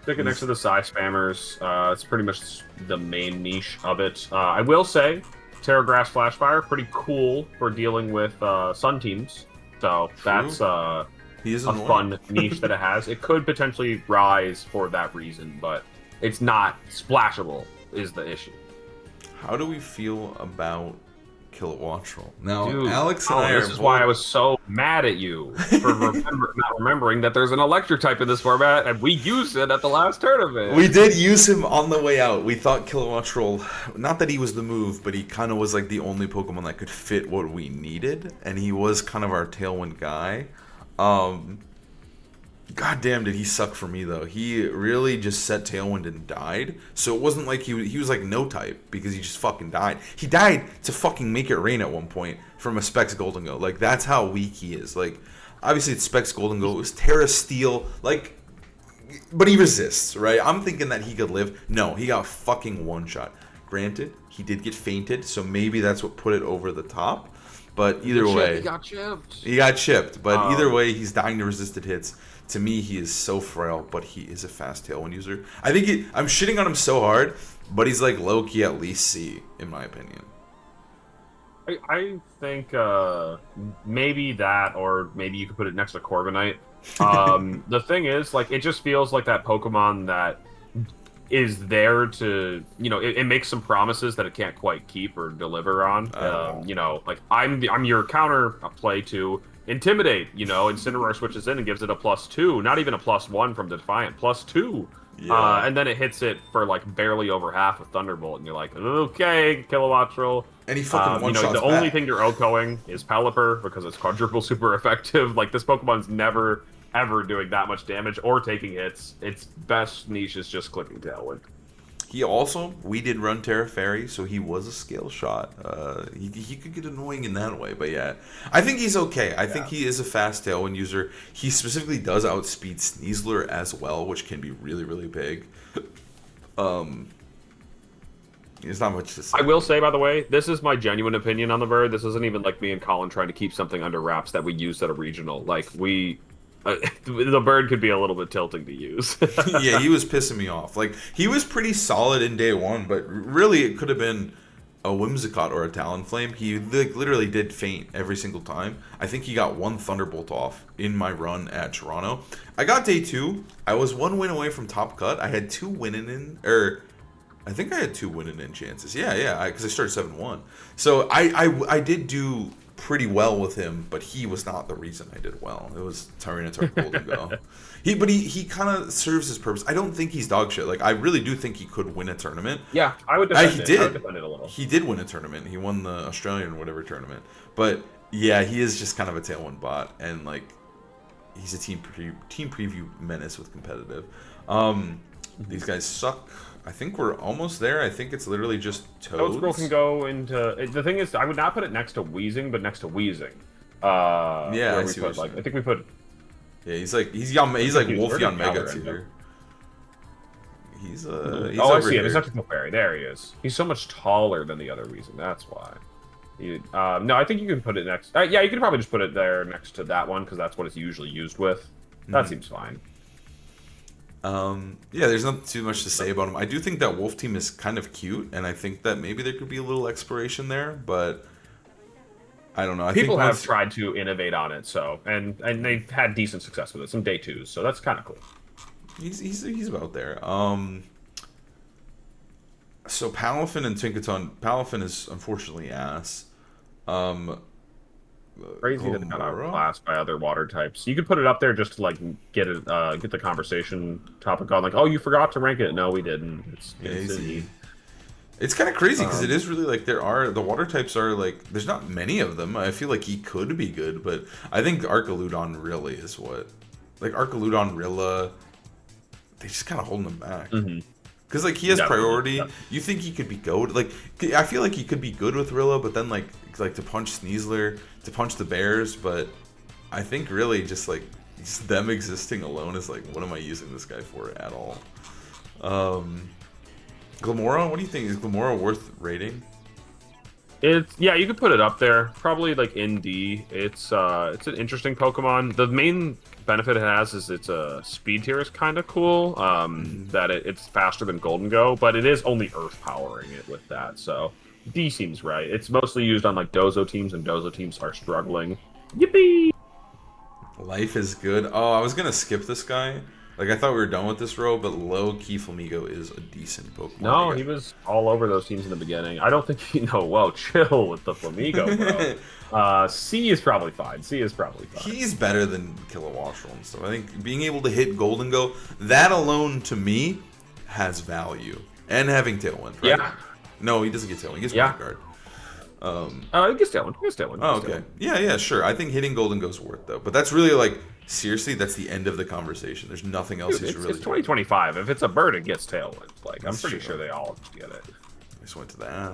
Stick it next to the Psy Spammers. It's pretty much the main niche of it. I will say, Terra Grass Flashfire, pretty cool for dealing with Sun teams. So that's a fun niche that it has. It could potentially rise for that reason, but it's not splashable is the issue. How do we feel about Kilowattrel? Now, dude, Alex and I this is why I was so mad at you for not remembering that there's an electric type in this format, and we used it at the last tournament. We did use him on the way out. We thought Kilowattrel, not that he was the move, but he kind of was like the only Pokemon that could fit what we needed, and he was kind of our Tailwind guy. God damn, did he suck for me, though. He really just set Tailwind and died. So it wasn't like he was like no type because he just fucking died. He died to fucking make it rain at one point from a Specs Golden Go. Like, that's how weak he is. Like, Obviously, it specs Golden Go. It was Terra Steel. Like, but he resists, right? I'm thinking that he could live. No, he got fucking one-shot. Granted, he did get fainted, so maybe that's what put it over the top. But either way... He got chipped. He got chipped, but either way, he's dying to resisted hits. To me, he is so frail, but he is a fast Tailwind user. I think I'm shitting on him so hard, but he's like low-key at least C, in my opinion. I think maybe that, or maybe you could put it next to Corviknight. The thing is, like, it just feels like that Pokemon that is there to, you know, it makes some promises that it can't quite keep or deliver on. You know, like, I'm your counter play to Intimidate, you know, Incineroar switches in and gives it a +2, not even a +1 from Defiant, +2. Yeah. And then it hits it for like barely over half with Thunderbolt, and you're like, okay, Kilowattrel. And he fucking one-shots you know, the back. only thing you're OHKOing is Pelipper because it's quadruple super effective. Like, this Pokemon's never ever doing that much damage or taking hits. Its best niche is just clicking Tailwind. We did run Terra Fairy, so he was a skill shot. He could get annoying in that way, but yeah. I think he's okay. I think he is a fast Tailwind user. He specifically does outspeed Sneasler as well, which can be really, really big. There's not much to say. I will say, by the way, this is my genuine opinion on the bird. This isn't even like me and Colin trying to keep something under wraps that we used at a regional. Like, the bird could be a little bit tilting to use. Yeah, he was pissing me off. Like, he was pretty solid in day one, but really it could have been a Whimsicott or a Talonflame. He like, literally did faint every single time. I think he got one Thunderbolt off in my run at Toronto. I got day 2. I was 1 win away from top cut. I had 2 winning in, or I think I had 2 winning in chances. Yeah, because I started 7-1. So I did do pretty well with him, but he was not the reason I did well. It was Tyranitar Golden Go. He kind of serves his purpose. I don't think he's dog shit. Like, I really do think he could win a tournament. Yeah, I would defend he it. did. I would defend it a little. He did win a tournament. He won the Australian whatever tournament. But yeah, he is just kind of a Tailwind bot, and like, he's a team preview menace with competitive. These guys suck. I think we're almost there. I think it's literally just Toads. Toadscroll can go into... The thing is, I would not put it next to Weezing, but next to Weezing. Yeah, I see put, like, I think we put... Yeah, he's like Wolfeon Mega tier. He's oh, I I see him. He's not a fairy. There he is. He's so much taller than the other Weezing. That's why. No, I think you can put it next... yeah, you could probably just put it there next to that one, because that's what it's usually used with. That seems fine. Yeah, there's not too much to say about him. I do think that Wolf Team is kind of cute, and I think that maybe there could be a little exploration there, but I don't know. People have tried to innovate on it, so and they've had decent success with it. Some day 2s, so that's kind of cool. He's about there. So Palafin and Tinkaton. Palafin is unfortunately ass. Crazy that it got outclassed by other water types. You could put it up there just to like get the conversation topic on. Like, oh, you forgot to rank it. No, we didn't. It's kind of crazy because it is really like the water types are like there's not many of them. I feel like he could be good, but I think Archaludon really is what like Archaludon, Rilla. They just kind of holding him back. Because like he has priority. Yeah. You think he could be good? Like I feel like he could be good with Rilla, but then like to punch Sneasler, to punch the Bears. But I think really just like them existing alone is like, what am I using this guy for at all? Glimmora, what do you think? Is Glimmora worth rating? Yeah, you could put it up there. Probably like in D. It's an interesting Pokemon. The main benefit it has is its speed tier is kind of cool. That it's faster than Golden Go, but it is only Earth powering it with that. So D seems right. It's mostly used on like Dozo teams, and Dozo teams are struggling. Yippee! Life is good. Oh, I was gonna skip this guy. Like, I thought we were done with this row, but low-key Flamigo is a decent Pokemon. No, he was all over those teams in the beginning. I don't think whoa, chill with the Flamigo, bro. C is probably fine. He's better than Kilowattrel and stuff. I think being able to hit Golden Go, that alone, to me, has value. And having Tailwind, right? Yeah. No, he doesn't get Tailwind. He gets Wild Guard. He gets Tailwind. Oh, okay. Yeah, sure. I think hitting Golden Go's worth, though. But that's really, like... Seriously, that's the end of the conversation. There's nothing else he's really. It's 2025. If it's a bird, it gets Tailwind. Like, I'm pretty sure they all get it. I just went to that.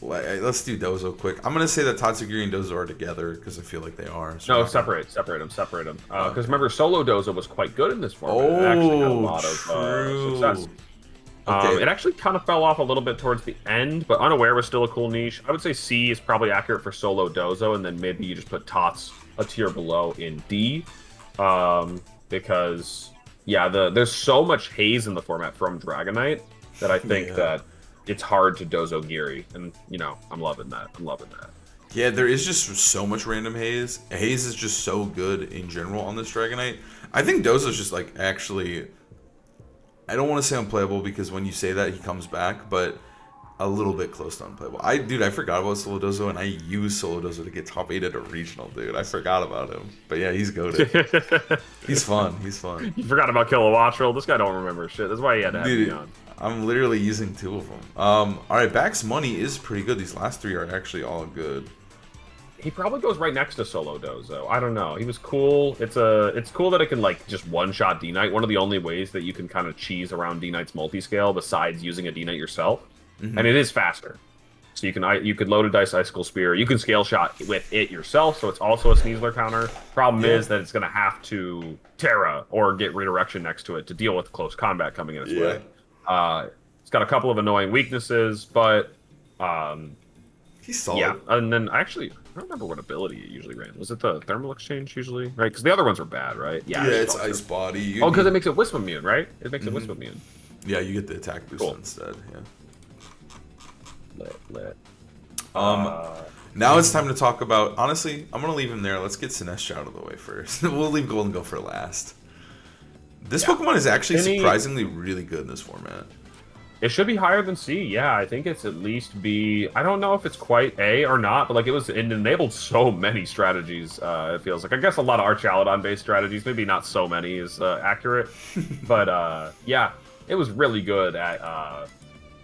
let's do Dozo quick. I'm gonna say that Tatsugiri and Dozo are together because I feel like they are. So No, separate them. Because remember, solo Dozo was quite good in this format. Oh, it actually had a lot of success. Okay. It actually kind of fell off a little bit towards the end, but Unaware was still a cool niche. I would say C is probably accurate for solo Dozo, and then maybe you just put Tots a tier below in D, because yeah, there's so much haze in the format from Dragonite that I think that it's hard to Dozo Giri, and you know, I'm loving that. Yeah, there is just so much random haze. Haze is just so good in general on this Dragonite. I think Dozo's just like actually, I don't want to say unplayable because when you say that he comes back, but a little bit close to unplayable. Dude, I forgot about Solo Dozo, and I used Solo Dozo to get top 8 at a regional, dude. I forgot about him. But yeah, he's goated. He's fun. You forgot about Kilowattrel. This guy don't remember shit. That's why he had to have me on. I'm literally using 2 of them. Alright, Back's money is pretty good. These last 3 are actually all good. He probably goes right next to Solo Dozo. I don't know. He was cool. It's cool that it can like just one-shot D-Knight. One of the only ways that you can kind of cheese around D-Knight's multi-scale besides using a D-Knight yourself. Mm-hmm. And it is faster. So you could load a Dice Icicle Spear. You can scale shot with it yourself, so it's also a Sneasler counter. Problem is that it's going to have to Terra or get redirection next to it to deal with close combat coming in its way. It's got a couple of annoying weaknesses, but he's solid. Yeah, and then actually, I don't remember what ability it usually ran. Was it the Thermal Exchange usually? Right, because the other ones were bad, right? Yeah, it's Ice Body. Because it makes it Wisp immune, right? It makes it Wisp immune. Yeah, you get the attack boost instead. Yeah. Lit. Now it's time to talk about. Honestly, I'm gonna leave him there. Let's get Sinistcha out of the way first. We'll leave Golden Go for last. This Pokemon is actually surprisingly really good in this format. It should be higher than C. Yeah, I think it's at least B. I don't know if it's quite A or not, but like it enabled so many strategies. It feels like I guess a lot of Archaludon based strategies. Maybe not so many is accurate, but yeah, it was really good at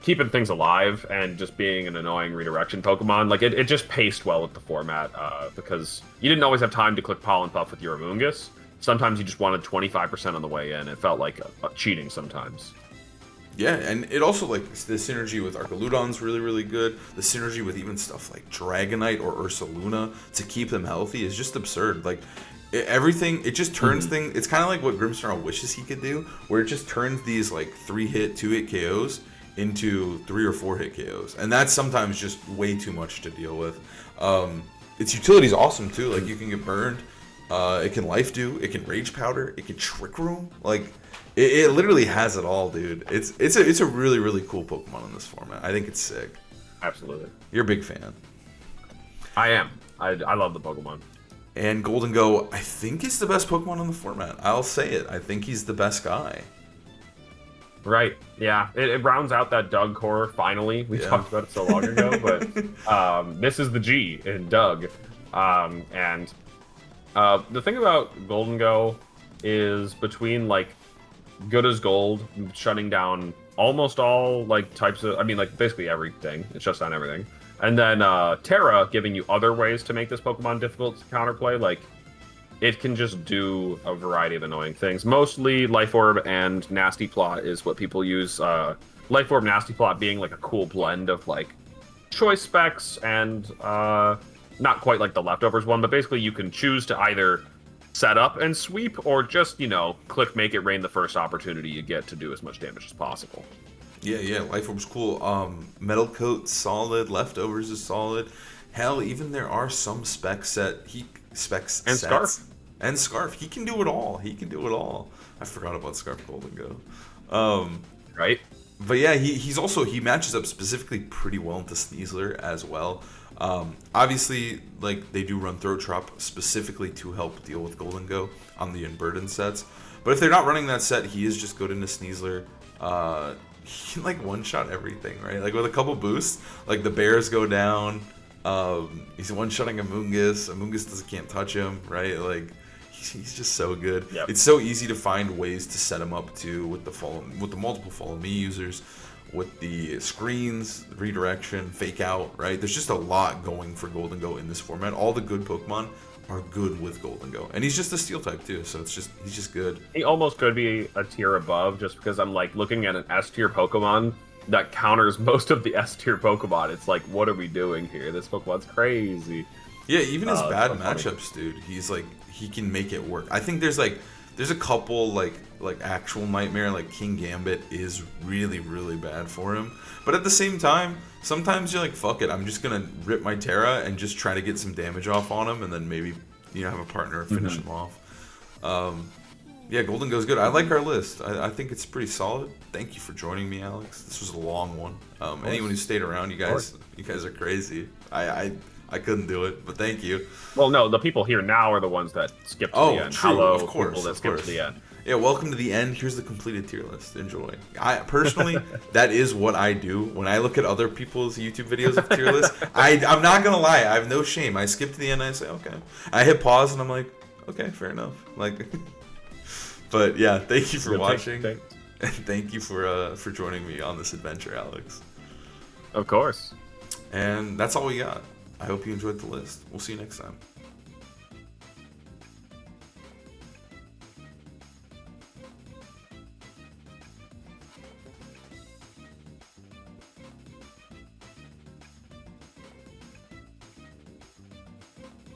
keeping things alive and just being an annoying redirection Pokemon. Like it just paced well with the format because you didn't always have time to click Pollen Puff with your Amoonguss. Sometimes you just wanted 25% on the way in. It felt like cheating sometimes. Yeah, and it also, like, the synergy with Archaludon's really, really good. The synergy with even stuff like Dragonite or Ursaluna to keep them healthy is just absurd. Like, everything, it just turns things. It's kind of like what Grimmsnarl wishes he could do, where it just turns these, like, 3-hit, 2-hit KOs into 3 or 4-hit KOs. And that's sometimes just way too much to deal with. Its utility is awesome, too. Like, you can get burned. It can Life Dew. It can Rage Powder. It can Trick Room. Like, it literally has it all, dude. It's a really, really cool Pokemon in this format. I think it's sick. Absolutely. You're a big fan. I am. I love the Pokemon. And Golden Go, I think is the best Pokemon in the format. I'll say it. I think he's the best guy. Right. Yeah. It rounds out that Doug core finally. We talked about it so long ago, but this is the G in Doug. And the thing about Golden Go is between like good as gold, shutting down almost all like types of, I mean like basically everything. It shuts down everything. And then Terra giving you other ways to make this Pokemon difficult to counterplay. Like it can just do a variety of annoying things. Mostly Life Orb and Nasty Plot is what people use. Life Orb, Nasty Plot being like a cool blend of like choice specs and not quite like the Leftovers one, but basically you can choose to either set up and sweep or just, you know, click Make It Rain the first opportunity you get to do as much damage as possible. Yeah, Life Orb's cool. Metal Coat, solid. Leftovers is solid. Hell, even there are some specs and sets. Scarf. And Scarf. He can do it all. I forgot about Scarf Golden Go. Right? But yeah, he matches up specifically pretty well into Sneasler as well. Obviously, like they do run Throat Chop specifically to help deal with Golden Go on the Unburdened sets. But if they're not running that set, he is just good into Sneasler. He can like one-shot everything, right? Like with a couple boosts, like the bears go down. He's one-shotting Amoonguss. Amoonguss can't touch him, right? Like he's just so good. Yep. It's so easy to find ways to set him up too with the multiple Follow Me users, with the screens, redirection, fake out, right? There's just a lot going for Golden Go in this format. All the good Pokemon are good with Golden Go. And he's just a Steel type too, so he's just good. He almost could be a tier above just because I'm like looking at an S tier Pokemon that counters most of the S tier Pokemon. It's like, what are we doing here? This Pokemon's crazy. Yeah, even his bad so funny. matchups, dude. He's like, he can make it work. I think there's a couple like actual nightmare, like Kingambit is really, really bad for him. But at the same time, sometimes you're like, fuck it, I'm just gonna rip my Terra and just try to get some damage off on him, and then maybe, you know, have a partner finish him off. Yeah, Golden goes good. I like our list. I think it's pretty solid. Thank you for joining me, Alex. This was a long one. Anyone who stayed around, you guys are crazy. I couldn't do it, but thank you. Well, no, the people here now are the ones that skipped to the end. True, Hello, of course, people that skipped to the end. Yeah, welcome to the end. Here's the completed tier list. Enjoy. I personally, that is what I do when I look at other people's YouTube videos of tier lists. I'm not gonna lie, I have no shame. I skip to the end and I say, okay. I hit pause and I'm like, okay, fair enough. Like, but yeah, thank you for watching, and thank you for joining me on this adventure, Alex. Of course. And that's all we got. I hope you enjoyed the list. We'll see you next time.